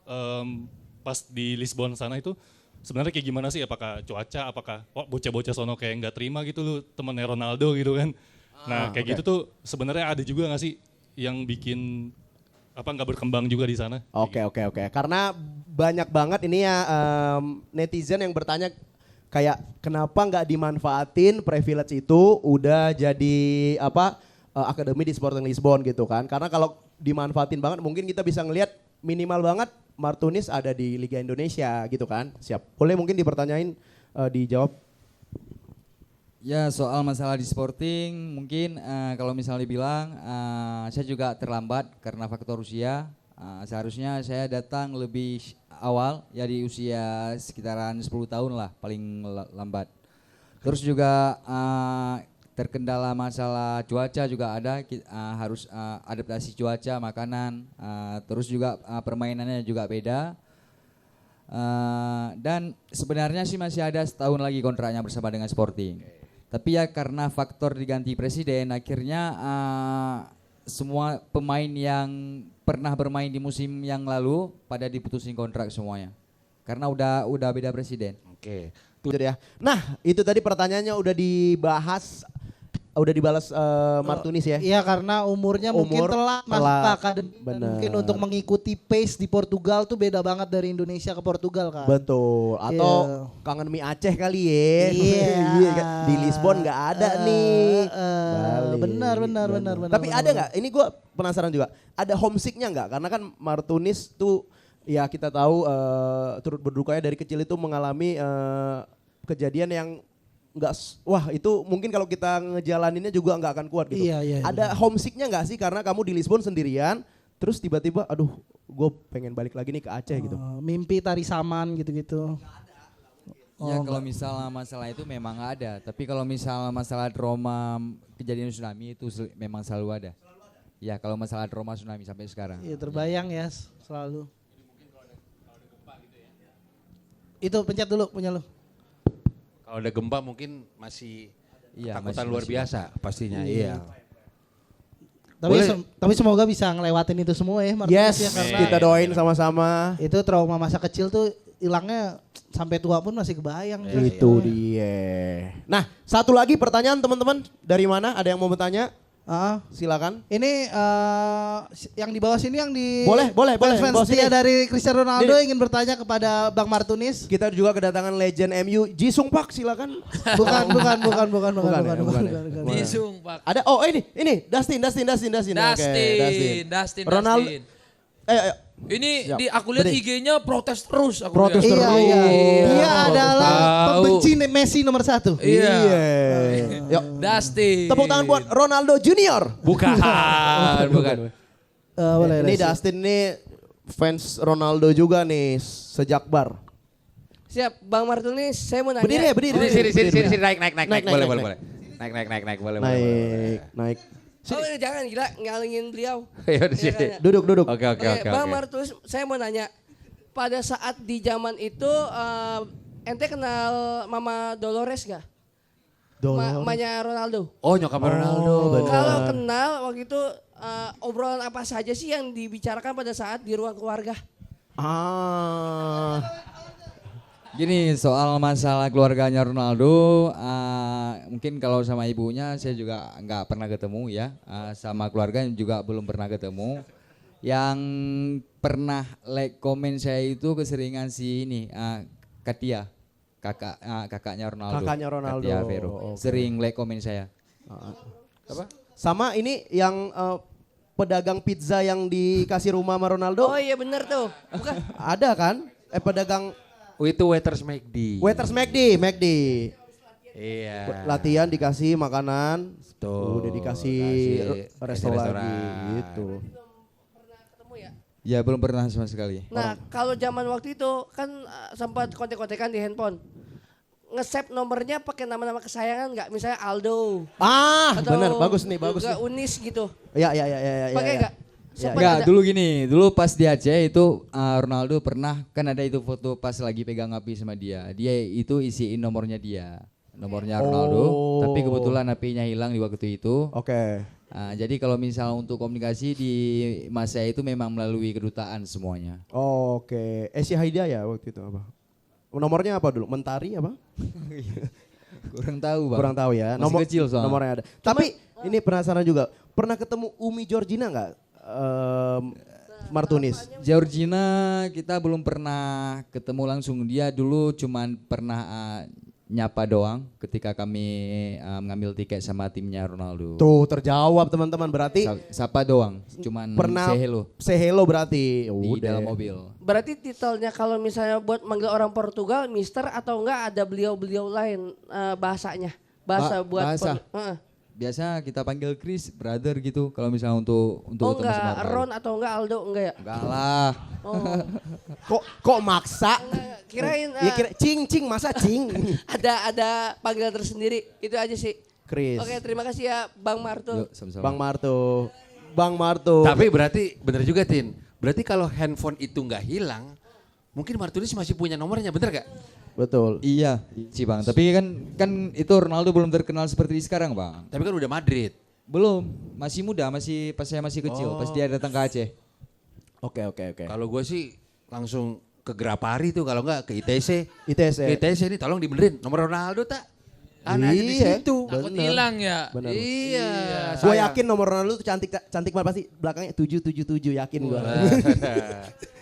pas di Lisbon sana itu sebenarnya kayak gimana sih? Apakah cuaca, apakah bocah-bocah sono kayak nggak terima gitu lu temennya Ronaldo gitu kan? Nah kayak gitu tuh sebenarnya ada juga nggak sih yang bikin apa nggak berkembang juga di sana? Oke. Karena banyak banget ini ya netizen yang bertanya kayak kenapa nggak dimanfaatin privilege itu udah jadi akademi di Sporting Lisbon gitu kan. Karena kalau dimanfaatin banget mungkin kita bisa ngelihat minimal banget Martunis ada di Liga Indonesia gitu kan. Siap. Boleh mungkin dipertanyain dijawab. Ya soal masalah di Sporting mungkin kalau misalnya dibilang saya juga terlambat karena faktor usia. Seharusnya saya datang lebih awal ya di usia sekitaran 10 tahun lah paling lambat. Terus juga terkendala masalah cuaca juga ada harus adaptasi cuaca, makanan, terus juga permainannya juga beda. Dan sebenarnya sih masih ada setahun lagi kontraknya bersama dengan Sporting. Tapi ya karena faktor diganti presiden akhirnya semua pemain yang pernah bermain di musim yang lalu pada diputusin kontrak semuanya. Karena udah beda presiden. Oke. Itu ya. Nah, itu tadi pertanyaannya udah dibahas udah dibalas Martunis ya. Iya karena umurnya mungkin Umur telat Mas telat. Pak. Dan Bener. mungkin untuk mengikuti pace di Portugal tuh beda banget dari Indonesia ke Portugal kan. Betul. Atau Iya. kangen mie Aceh kali ya. Iya. kan? Di Lisbon nggak ada nih. Balik. Benar. Tapi ada nggak? Ini gue penasaran juga. Ada homesicknya nggak? Karena kan Martunis tuh ya kita tahu turut berdukanya dari kecil itu mengalami kejadian yang wah itu mungkin kalau kita ngejalaninnya juga nggak akan kuat gitu. Iya, Ada homesicknya nggak sih karena kamu di Lisbon sendirian, terus tiba-tiba aduh gue pengen balik lagi nih ke Aceh gitu. Mimpi tari saman gitu-gitu. Ya kalau misalnya masalah itu memang ada, tapi kalau misalnya masalah trauma kejadian tsunami itu memang selalu ada. Ya kalau masalah trauma tsunami sampai sekarang. Iya terbayang ya selalu. Itu pencet dulu punya lu. Kalau ada gempa mungkin masih Iya, ketakutan masih- luar masih. biasa pastinya. Iya. Tapi semoga bisa ngelewatin itu semua ya Martinez Yes, ya, karena kita doain sama-sama. itu trauma masa kecil tuh hilangnya sampai tua pun masih kebayang. Itu dia. Nah, satu lagi pertanyaan teman-teman, dari mana? Ada yang mau bertanya? Ah, Silakan. ini yang di bawah sini yang di Boleh. fans Bawah setia sini. dari Cristiano Ronaldo Ini. ingin bertanya kepada Bang Martunis. Kita juga kedatangan legend MU, Jisung Park, silakan. Bukan. Bukan ya? Jisung Pak. Ada, ini, Dustin. Oke, Dustin. Ronaldo. Ayo. Ini Siap. aku lihat Berdiri. IG-nya protes terus aku Protes lihat. terus. Iya. Dia Tahu. adalah pembenci Messi nomor 1. Iya. Yuk, Dustin. tepuk tangan buat Ronaldo Junior. Bukan. Boleh. Ini Dustin nih fans Ronaldo juga nih sejak bar. Siap, Bang Martunis, saya mau nanya. Berdiri. Sini, naik. Naik. Boleh. Naik, boleh. Naik. Oh jangan gila, ngalingin beliau. Ayo di Ya, sini. kan, ya. Duduk. Oke. Bang Martunis, saya mau nanya. Pada saat di zaman itu, ente kenal Mama Dolores gak? Mamanya Ronaldo. Oh, nyokap Ronaldo. Kalau kenal waktu itu obrolan apa saja sih yang dibicarakan pada saat di ruang keluarga? Gini soal masalah keluarganya Ronaldo, mungkin kalau sama ibunya saya juga nggak pernah ketemu ya, sama keluarga juga belum pernah ketemu. Yang pernah like komen saya itu keseringan si ini Katia, kakaknya Ronaldo. Kakaknya Ronaldo, Katia Vero. oke. Sering like komen saya. Apa? Sama ini yang pedagang pizza yang dikasih rumah sama Ronaldo. Oh iya bener tuh, bukan? Ada kan? Pedagang Itu waiters McD. waiters McD. Iya. Latihan dikasih makanan, Tuh, udah dikasih resto restoran. lagi gitu. Ketemu ya? Ya belum pernah sama sekali. Nah, kalau zaman waktu itu kan sempat kontek-kontekan di handphone. Nge-save nomornya pakai nama-nama kesayangan nggak? Misalnya Aldo. Bener, bagus nih. juga Unis gitu. Ya. Pakai nggak? Sempat Enggak, ada. dulu gini, dulu pas di Aceh itu Ronaldo pernah, kan ada itu foto pas lagi pegang api sama dia. Dia itu isiin nomornya dia, nomornya Ronaldo, tapi kebetulan apinya hilang di waktu itu. Oke. Jadi kalau misal untuk komunikasi di masa itu memang melalui kedutaan semuanya. Oke. Esi Haida ya waktu itu apa? Nomornya apa dulu? Mentari apa? Kurang tahu bang. Kurang tahu ya. Masih kecil soalnya. Nomornya ada. Tapi ini penasaran juga. Pernah ketemu Umi Georgina nggak? Martunis. Georgina kita belum pernah ketemu langsung, dia dulu cuman pernah nyapa doang ketika kami mengambil tiket sama timnya Ronaldo. Tuh terjawab teman-teman, berarti Sapa doang, cuman pernah say hello say hello berarti. di dalam mobil. Berarti titelnya kalau misalnya buat manggil orang Portugal, Mister atau enggak ada beliau-beliau lain bahasanya? Bahasa buat bahasa. Heeh. Biasa kita panggil Chris, brother gitu. Kalau misalnya untuk Oh ketemu enggak, sama Ronaldo. Ron atau enggak Aldo enggak ya? Enggak lah. Oh. Kok maksa? Kirain Ya kira cing masa cing. ada panggilan tersendiri. Itu aja sih. Chris. Oke, terima kasih ya Bang Marto. Yuk, sama-sama. Bang Marto. Tapi berarti bener juga Tin. Berarti kalau handphone itu nggak hilang, mungkin Martunis masih punya nomornya, bener gak? Betul. Iya sih bang, tapi kan itu Ronaldo belum terkenal seperti sekarang bang. Tapi kan udah Madrid. Belum, masih muda, pas saya masih kecil, pas dia datang ke Aceh. Oke. Kalau gue sih langsung ke Grapari tuh, kalau nggak ke ITC. ITC. Ke ITC ini tolong dibenerin nomor Ronaldo tak? Anak aja di Iya, situ. Takut bener. hilang ya. Bener. Iya. Gue yakin nomor Ronaldo tuh cantik banget pasti belakangnya 777 yakin gue.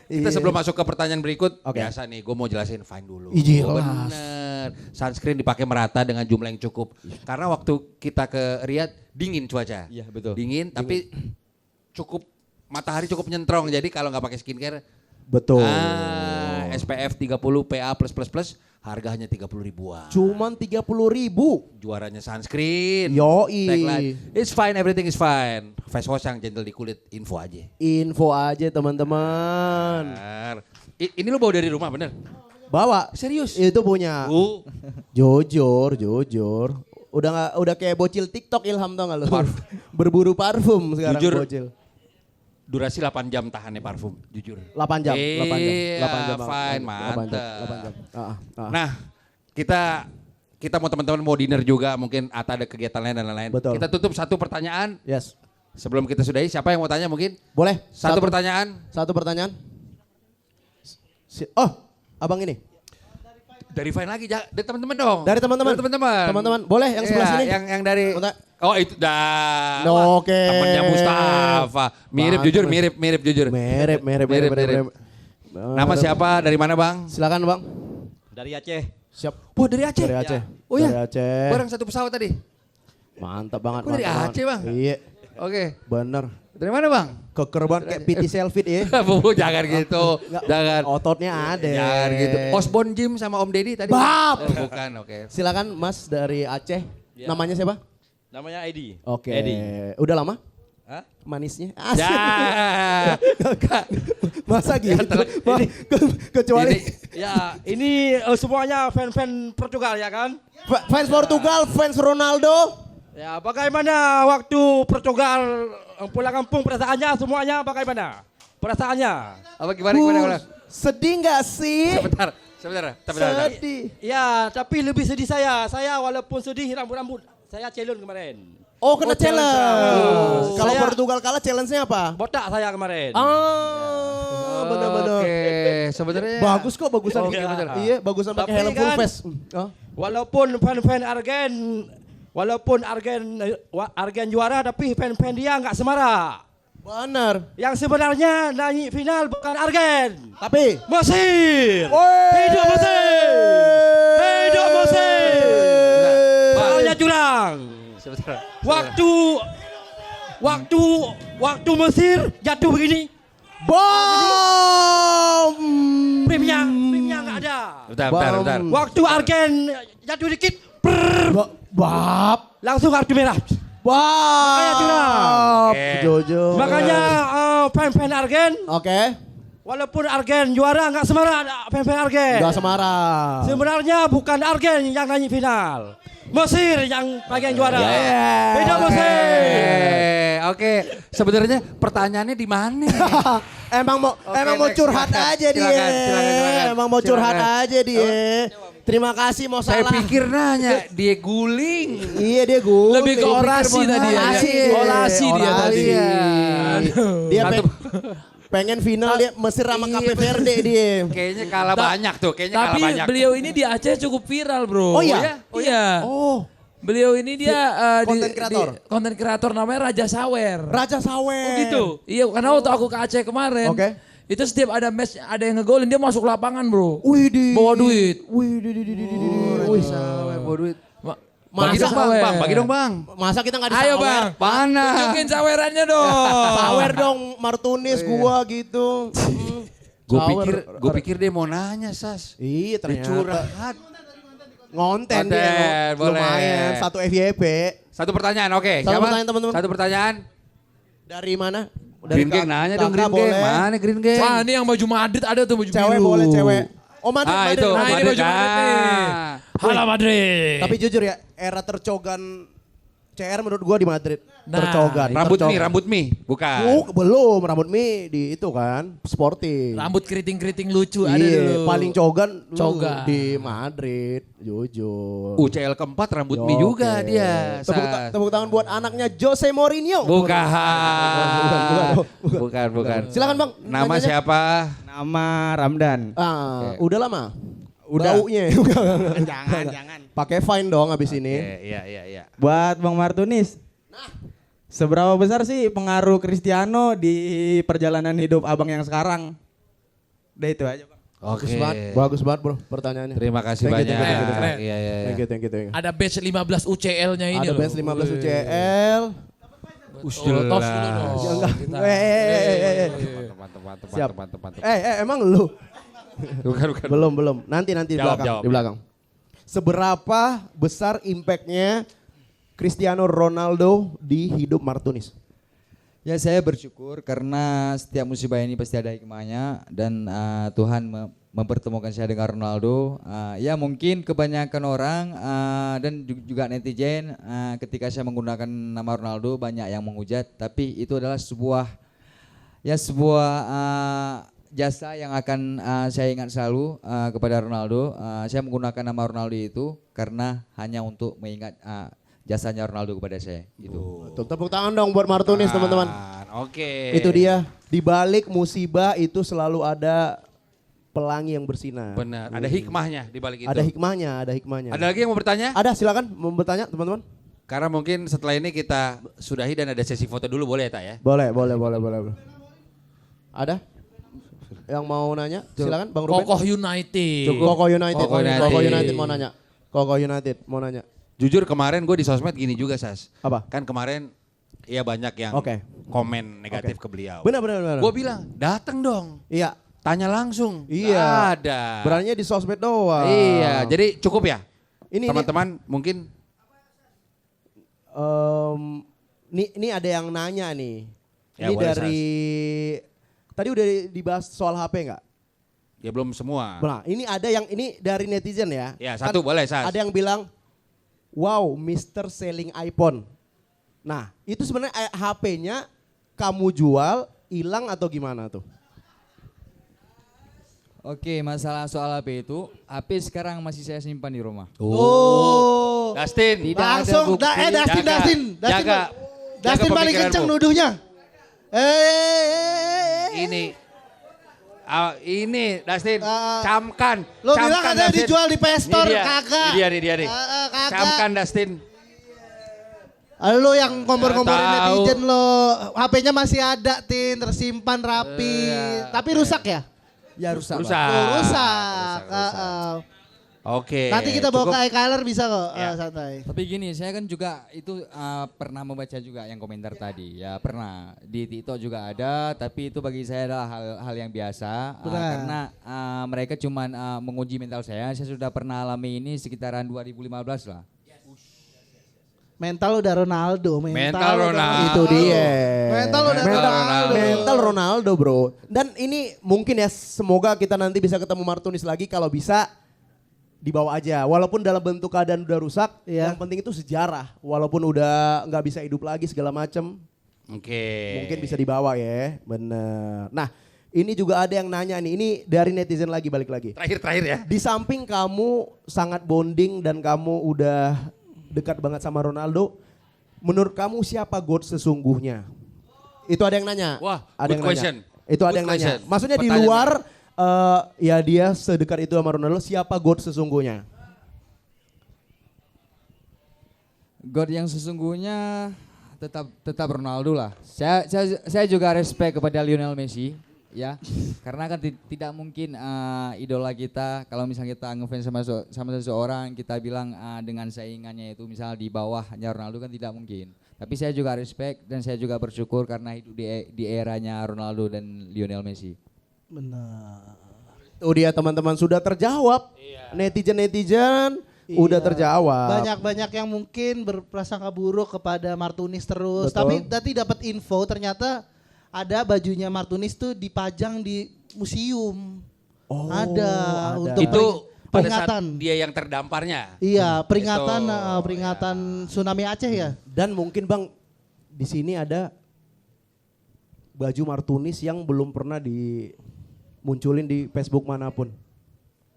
Kita sebelum masuk ke pertanyaan berikut, Oke. biasa nih gue mau jelasin fine dulu. Iya, Oh, jelas. bener. Sunscreen dipakai merata dengan jumlah yang cukup. Karena waktu kita ke Riyadh dingin cuaca. Iya, betul. Dingin tapi cukup matahari cukup nyentrong. Jadi kalau nggak pakai skincare, Betul. SPF 30 PA+++, harga hanya 30 ribuan. Cuman 30.000. Juaranya sunscreen. Yoi. Tagline, it's fine, everything is fine. Face wash yang gentle di kulit, info aja. Info aja teman-teman. Benar. Ini lu bawa dari rumah bener? Bawa. Serius? Itu punya. Jujur. Udah kayak bocil TikTok Ilham tau gak lu? Berburu parfum sekarang Jujur. bocil. Durasi 8 jam tahannya parfum, jujur. 8 jam. Iya, 8 jam. fine, 8 jam. mantep. Ah. Nah, kita mau teman-teman mau dinner juga, mungkin Ata ada kegiatan lain dan lain-lain. Betul. Kita tutup satu pertanyaan. Yes. Sebelum kita sudahi, siapa yang mau tanya mungkin? Boleh? Satu pertanyaan. Satu pertanyaan. Oh, abang ini. Dari Fine lagi, dari teman-teman dong. Dari teman-teman. Dari teman-teman. Teman-teman, boleh yang sebelah Iya, sini. Yang dari. Bentar. Oh itu dah. Oke. Temennya Mustafa. Mirip Bagus. jujur, mirip jujur. Mirip. Nama siapa? Dari mana bang? Silakan bang. Dari Aceh. Siap. Wah dari Aceh. Dari Aceh. Oh ya. Dari Aceh. Bareng satu pesawat tadi. Mantap banget. Oh, dari mantap Aceh, banget. Bang? Iya. Oke. Bener. Dari mana bang? Keker banget kayak PT Selfie ya. Bu, jangan gitu. Nggak, Jangan. Ototnya ada. Jangan gitu. Osborne Gym sama Om Deddy tadi. Bap! Bukan, oke. Silakan Mas dari Aceh. Ya. Namanya siapa? Namanya Edi. Oke. Edi. Udah lama? Hah? Manisnya. Ya. Masa gitu? Kecuali Ya, ini semuanya fan-fan Portugal ya kan? fans Portugal, fans Ronaldo. Ya, bagaimana waktu Portugal pulang kampung perasaannya semuanya bagaimana? Perasaannya? Apa gimana? Sedih nggak sih? Sebentar. Sedih. Ya, tapi lebih sedih saya. Saya walaupun sedih rambut-rambut saya celun kemarin. Oh kena challenge. Kalau Saya- Portugal kalah challenge-nya apa? Botak saya kemarin. Benar-benar. Oke, sebenarnya Bagus kok bagusan. Oke, bener. Iya, bagusan pakai Tapi helm full kan- face. Oh. Walaupun fan-fan Argen juara tapi fan-fan dia nggak semarak. Benar. Yang sebenarnya naik final bukan Argen. Tapi Mesir. Woi. Hidup Mesir. Hidup Mesir. Soalnya curang. sebentar. Waktu Mesir jatuh begini, bom. primnya nggak ada. Bentar. Waktu Argen jatuh dikit, Bab. langsung kartu merah. Bab. Oke. Jojo. Makanya fan-fan Argen, Oke. walaupun Argen juara nggak semarak fan-fan Argen. Enggak semarang. Sebenarnya bukan Argen yang naik final. Mesir yang bagian juara. Hidup Mesir. Oke. Sebenarnya pertanyaannya di mana? Emang mau next, curhat silakan. aja dia. Silakan. Emang mau curhat Silakan. aja dia. Terima kasih mau Saya salah. pikir nanya, dia guling. Iya dia gue. Lebih ke orasi tadi ya. Orasi dia tadi. Dia Satu- pengen final dia Mesir sama Cape Verde dia. Kayaknya kalah banyak tuh, kayaknya kalah Tapi banyak. beliau ini di Aceh cukup viral bro. Oh iya? Iya. Oh, Beliau ini dia Konten kreator? konten kreator namanya Raja Sawer. Raja Sawer. Oh gitu? Iya, karena waktu aku ke Aceh kemarin, Oke. itu setiap ada match, ada yang ngegolin, dia masuk lapangan bro. Widih. Bawa duit. Bawa duit. Bagi Masa dong bang, Bagi dong bang. Masa kita nggak di Ayo Sawer? bang, Mana? tunjukin sawerannya dong. Sawer dong, Martunis gua gitu. Gue pikir dia mau nanya Sas. Iya Dia ternyata. curhat. Ngonten Konten, dia. boleh. Lumayan, satu FYP. Satu pertanyaan, oke. Satu Siapa? pertanyaan, teman-teman. Satu pertanyaan. Dari mana? Green Gang nanya dong Green Kakak Gang. boleh. Mana Green Gang? Wah ini yang baju Madrid ada tuh baju Cewek biru. boleh cewek. Oh Madrid, Ah Madrid. itu. Nah, ini Madrid. baju Madrid nih. Halo Madrid. Tapi jujur ya, era tercogan CR menurut gua di Madrid. Nah, Tercogan. Rambut mie, bukan. Belum, rambut mie di itu kan, sporting. Rambut keriting-keriting lucu ada Iya, dulu. paling cogan lu Cogan. di Madrid, jujur. UCL keempat rambut mie Oke. juga dia. Tepuk tangan buat anaknya Jose Mourinho. Bukan. Bukan. Bukan. Silakan Bang. Nama nanyanya. siapa? Nama Ramdan. Udah lama. Baunya. Jangan. Pakai fine dong abis ini. Iya. Buat Bang Martunis. Seberapa besar sih pengaruh Cristiano di perjalanan hidup abang yang sekarang? Udah itu aja Bang. Oke. Bagus banget bro pertanyaannya. Terima kasih Thank you, banyak. thank you, thank you. Iya. Thank you. Ada batch 15 UCL-nya ini Ada loh. band 15 UCL. Tos dulu dong. Enggak. Kita. Mantap. Siap. Emang lu? Bukan. Belum. Nanti di Jawab, belakang. jawab. Di belakang. Seberapa besar impactnya Cristiano Ronaldo di hidup Martunis? Ya saya bersyukur karena setiap musibah ini pasti ada hikmahnya dan Tuhan mempertemukan saya dengan Ronaldo. Ya mungkin kebanyakan orang dan juga netizen ketika saya menggunakan nama Ronaldo banyak yang menghujat, tapi itu adalah sebuah jasa yang akan saya ingat selalu kepada Ronaldo. Saya menggunakan nama Ronaldo itu karena hanya untuk mengingat jasanya Ronaldo kepada saya gitu. Tepuk tangan dong buat Martunis teman-teman. Oke. Itu dia, di balik musibah itu selalu ada pelangi yang bersinar. Benar, ada hikmahnya di balik itu. Ada hikmahnya. Ada lagi yang mau bertanya? Ada, silakan mau bertanya teman-teman. Karena mungkin setelah ini kita sudahi dan ada sesi foto dulu, boleh ya Tak ya? Boleh. Ada? Yang mau nanya? Silakan Bang Ruben. Kokoh United. Kokoh United. Kokoh United. Kokoh United mau nanya. Kokoh United mau nanya. Jujur kemarin gue di sosmed gini juga Sas. Apa? Kan kemarin ya banyak yang Oke. komen negatif ke beliau. Benar. Gue bilang datang dong, Iya. tanya langsung. Iya. Nggak ada. Beraninya di sosmed doang. Iya, jadi cukup ya. Ini Teman-teman mungkin ini ada yang nanya nih. Ya, Ini boleh, dari tadi udah dibahas soal HP nggak? ya belum semua. Nah, ini ada yang ini dari netizen ya. Ya satu boleh Sas. Ada yang bilang, wow, Mr. Selling iPhone. Nah, itu sebenarnya HP-nya kamu jual, hilang atau gimana tuh? Oke, masalah soal HP itu, HP sekarang masih saya simpan di rumah. Oh. Dustin. Tidak ada Langsung, bukti. Dustin Jaga paling kenceng pemikiranmu. nuduhnya. Ini Dustin, camkan. Lo bilang camkan, ada Dustin. dijual di PS Store, Ini dia, kagak. Ini dia nih. Kagak. Camkan Dustin. Lo yang kompor-komporin Nggak tahu. netizen lo, HP-nya masih ada, Tin, tersimpan rapi. Tapi rusak ya? Ya rusak. Rusak. Bang. Oh, rusak. Rusak. Oke. Nanti kita bawa cukup. ke iKaler bisa kok, Ya. santai. Tapi gini, saya kan juga itu pernah membaca juga yang komentar tadi. Ya pernah di TikTok juga ada, tapi itu bagi saya adalah hal yang biasa karena mereka cuman menguji mental saya. Saya sudah pernah alami ini sekitaran 2015 lah. Mental udah Ronaldo, Mental Ronaldo. Itu dia. Mental udah Ronaldo. Mental Ronaldo bro. Dan ini mungkin ya semoga kita nanti bisa ketemu Martunis lagi, kalau bisa dibawa aja. Walaupun dalam bentuk keadaan udah rusak, Iya. yang penting itu sejarah. Walaupun udah nggak bisa hidup lagi segala macem, Oke. mungkin bisa dibawa ya. Bener. Nah ini juga ada yang nanya nih, ini dari netizen lagi, balik lagi. Terakhir ya. Di samping kamu sangat bonding dan kamu udah dekat banget sama Ronaldo, menurut kamu siapa GOAT sesungguhnya? Itu ada yang nanya. Wah, ada good yang question. Nanya. Itu ada Good yang nanya. question. Maksudnya di Pertanyaan luar ya dia sedekat itu sama Ronaldo, siapa GOAT sesungguhnya? God yang sesungguhnya tetap Ronaldo lah. Saya juga respect kepada Lionel Messi ya. Karena kan tidak mungkin idola kita kalau misalnya kita ngefans sama seseorang kita bilang dengan saingannya itu misalnya di bawahnya Ronaldo kan tidak mungkin. Tapi saya juga respect dan saya juga bersyukur karena hidup di eranya Ronaldo dan Lionel Messi. Benar. Tuh dia teman-teman sudah terjawab. Netizen-netizen udah terjawab. Banyak-banyak yang mungkin berprasangka buruk kepada Martunis terus. Betul. Tapi tadi dapat info ternyata ada bajunya Martunis tuh dipajang di museum. Oh, ada. Untuk Itu pada saat peringatan. dia yang terdamparnya. Iya, peringatan Itu, peringatan tsunami Aceh ya. Dan mungkin Bang di sini ada baju Martunis yang belum pernah dimunculin di Facebook manapun.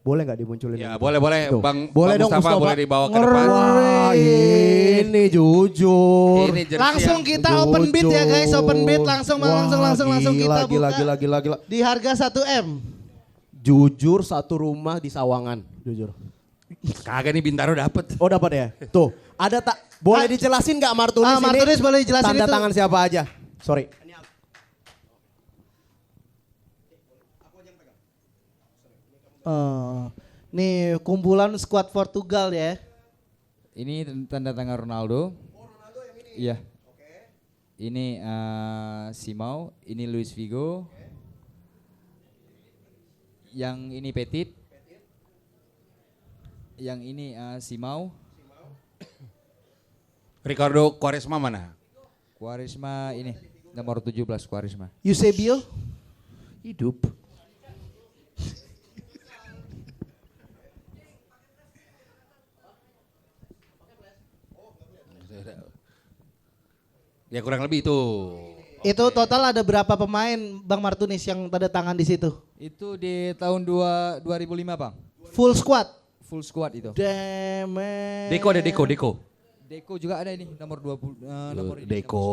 Boleh nggak dimunculin? Ya boleh Tuh. Bang Boleh Bang dong, Mustafa Mustafa. boleh dibawa ke depan. Wah, ini jujur. Ini jersey Langsung yang- kita open bid ya guys, open bid langsung Wah, langsung kita buka. Gila. Di harga 1M. Jujur satu rumah di Sawangan. Jujur. Kagak nih Bintaro dapet. Oh dapat ya? Tuh, ada tak? Boleh dijelasin nggak Martunis ini? Martunis boleh dijelasin tanda itu. tangan siapa aja? Sorry. Nih kumpulan skuad Portugal ya. Ini tanda tangan Ronaldo. Oh, Ronaldo yang ini. Iya. Ini Simao, ini Luis Figo. Yang ini Petit. Yang ini Simao. Ricardo Quaresma mana? Quaresma ini nomor 17 Quaresma. Eusebio. Hidup. Ya kurang lebih itu. Itu total ada berapa pemain Bang Martunis yang tanda tangan di situ? Itu di tahun 2005 Bang. Full squad. Full squad itu. Damn man. Deko ada Deko. Deko juga ada ini nomor 20 nomor ini. Deko.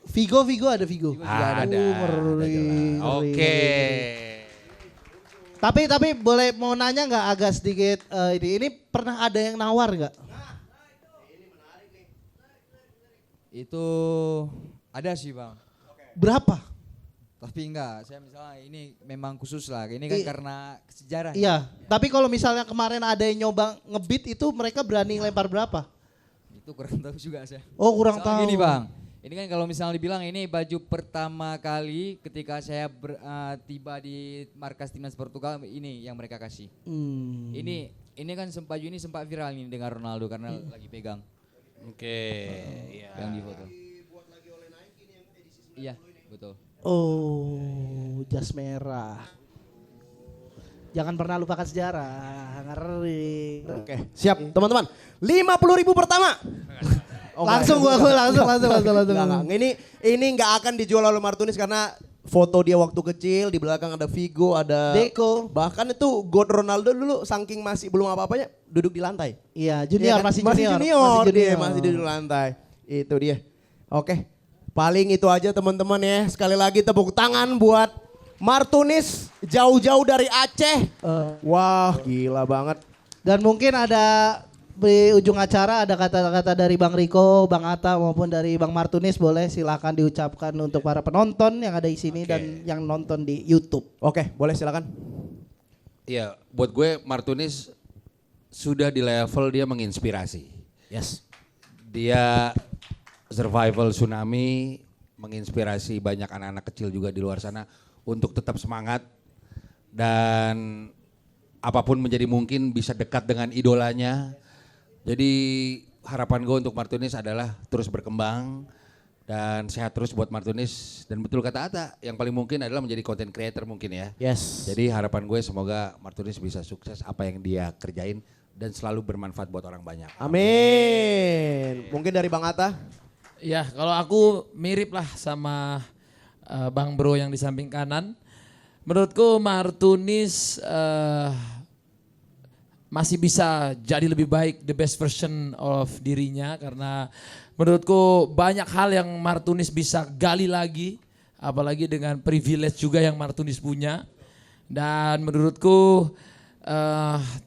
Vigo ada Vigo. Ada. Ngeri. Oke. Tapi boleh mau nanya nggak agak sedikit ini pernah ada yang nawar nggak? Itu ada sih Bang. Berapa? Tapi enggak, saya misalnya ini memang khusus lah. Ini kan karena sejarah. Iya, tapi kalau misalnya kemarin ada yang nyoba ngebit itu mereka berani lempar berapa? Itu kurang tahu juga saya. Oh kurang Misalnya tahu. Gini Bang, ini kan kalau misalnya dibilang ini baju pertama kali ketika saya tiba di markas timnas Portugal, ini yang mereka kasih. Ini kan baju ini sempat viral ini dengan Ronaldo karena lagi pegang. Oke. Yang di foto. Iya, betul. Oh, jas merah. Jangan pernah lupakan sejarah, ngeri. Oke, siap teman-teman. 50.000 pertama. Oh, langsung gua langsung. Enggak. Ini nggak akan dijual oleh Martunis karena foto dia waktu kecil, di belakang ada Figo, ada Deco. Bahkan itu God Ronaldo dulu saking masih belum apa-apanya duduk di lantai. Iya, junior, Iya kan? masih Masih junior. dia, masih duduk di lantai. Itu dia. Oke. Paling itu aja teman-teman ya. Sekali lagi tepuk tangan buat Martunis jauh-jauh dari Aceh. Wah, gila banget. Dan mungkin ada di ujung acara ada kata-kata dari Bang Riko, Bang Atta maupun dari Bang Martunis, boleh silakan diucapkan untuk para penonton yang ada di sini dan yang nonton di YouTube. Oke, boleh silakan. Iya, buat gue Martunis sudah di level dia menginspirasi. Yes. Dia survival tsunami, menginspirasi banyak anak-anak kecil juga di luar sana untuk tetap semangat dan apapun menjadi mungkin bisa dekat dengan idolanya. Jadi harapan gue untuk Martunis adalah terus berkembang dan sehat terus buat Martunis. Dan betul kata Atta, yang paling mungkin adalah menjadi content creator mungkin ya. Yes. Jadi harapan gue semoga Martunis bisa sukses apa yang dia kerjain dan selalu bermanfaat buat orang banyak. Amin. Mungkin dari Bang Atta? Ya kalau aku mirip lah sama Bang Bro yang di samping kanan. Menurutku Martunis masih bisa jadi lebih baik, the best version of dirinya. Karena menurutku banyak hal yang Martunis bisa gali lagi. Apalagi dengan privilege juga yang Martunis punya. Dan menurutku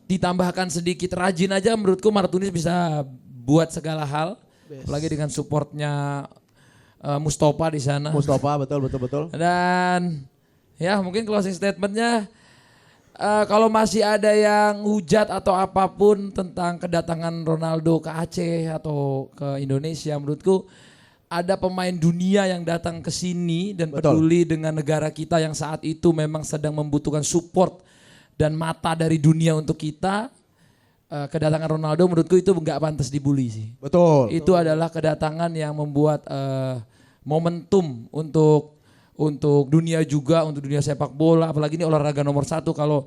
ditambahkan sedikit rajin aja, menurutku Martunis bisa buat segala hal. Apalagi dengan supportnya Mustafa di sana. Mustafa, betul. Dan ya mungkin closing statementnya, kalau masih ada yang hujat atau apapun tentang kedatangan Ronaldo ke Aceh atau ke Indonesia, menurutku ada pemain dunia yang datang ke sini dan peduli dengan negara kita yang saat itu memang sedang membutuhkan support dan mata dari dunia untuk kita. Kedatangan Ronaldo menurutku itu nggak pantas dibully sih. Betul. Itu adalah kedatangan yang membuat momentum untuk dunia juga, untuk dunia sepak bola. Apalagi ini olahraga nomor 1. Kalau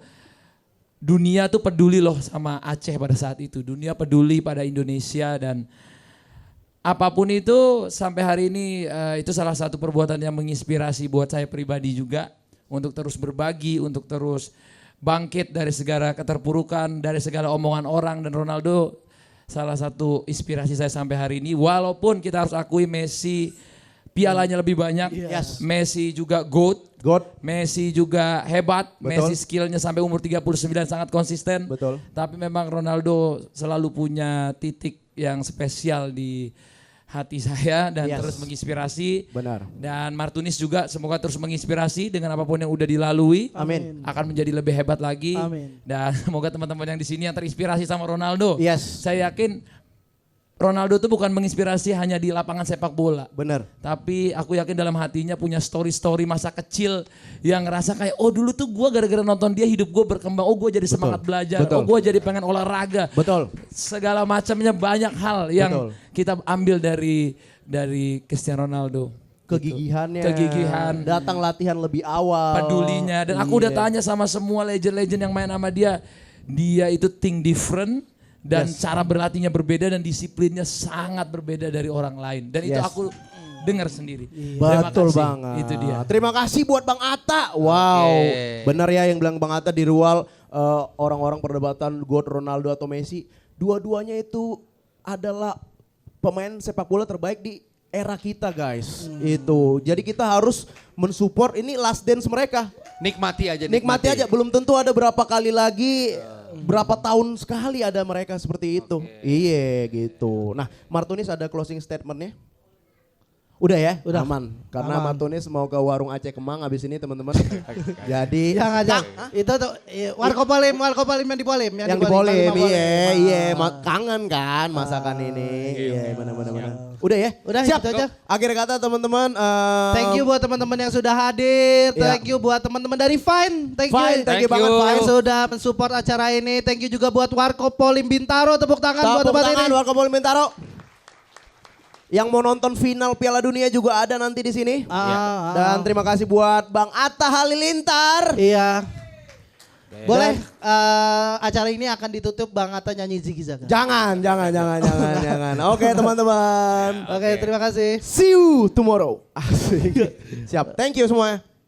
dunia tuh peduli loh sama Aceh pada saat itu. Dunia peduli pada Indonesia dan apapun itu sampai hari ini itu salah satu perbuatan yang menginspirasi buat saya pribadi juga. Untuk terus berbagi, untuk terus bangkit dari segala keterpurukan, dari segala omongan orang. Dan Ronaldo salah satu inspirasi saya sampai hari ini. Walaupun kita harus akui Messi pialanya lebih banyak. Yes. Messi juga GOAT. God. Messi juga hebat, Betul. Messi skillnya sampai umur 39 sangat konsisten. Betul. Tapi memang Ronaldo selalu punya titik yang spesial di hati saya dan Yes. terus menginspirasi. Benar. Dan Martunis juga semoga terus menginspirasi dengan apapun yang udah dilalui. Amin. Akan menjadi lebih hebat lagi. Amin. Dan semoga teman-teman yang di sini yang terinspirasi sama Ronaldo. Yes. Saya yakin Ronaldo itu bukan menginspirasi hanya di lapangan sepak bola. Benar. Tapi aku yakin dalam hatinya punya story-story masa kecil yang ngerasa kayak, oh dulu tuh gue gara-gara nonton dia hidup gue berkembang, oh gue jadi semangat belajar, Betul. oh gue jadi pengen olahraga. Betul. Segala macamnya banyak hal yang Betul. kita ambil dari Cristiano Ronaldo. Kegigihannya. Kegigihan. Datang latihan lebih awal. Pedulinya. Dan aku udah Iya. tanya sama semua legend-legend yang main sama dia, dia itu think different. Dan cara berlatihnya berbeda dan disiplinnya sangat berbeda dari orang lain. Dan itu Yes. aku dengar sendiri. Terima Betul kasih. banget. Itu dia. Terima kasih buat Bang Atta. Wow. Benar ya yang bilang Bang Atta di Rual orang-orang perdebatan GOAT Ronaldo atau Messi. Dua-duanya itu adalah pemain sepak bola terbaik di era kita guys. Itu. Jadi kita harus mensupport ini last dance mereka. Nikmati aja. Nikmati aja. Belum tentu ada berapa kali lagi. Berapa tahun sekali ada mereka seperti itu. Iya gitu. Nah Martunis ada closing statementnya? Udah ya? Udah. Aman. Karena Aman. Martunis mau ke warung Aceh Kemang abis ini teman-teman. Jadi Yang aja. Itu tuh warkopolim yang di Polim. yang di Polim, iya, kangen kan masakan ini. Iya, benar-benar. Udah ya? Udah, Siap. gitu aja. Akhir kata teman-teman. Thank you buat teman-teman yang sudah hadir. Ya. Thank you buat teman-teman dari Fine. Thank Fine, thank you banget, Fine. Yang sudah mensupport acara ini. Thank you juga buat Warkopolim Bintaro. Tepuk tangan buat Tepuk tempat tangan ini. Warkopol Bintaro. Yang mau nonton final Piala Dunia juga ada nanti di sini. Dan terima kasih buat Bang Atta Halilintar. Iya. Boleh acara ini akan ditutup Bang Atta nyanyi Ziggy Zaga. Jangan. Oke teman-teman. Oke, terima kasih. See you tomorrow. Asik. Siap. Thank you semuanya.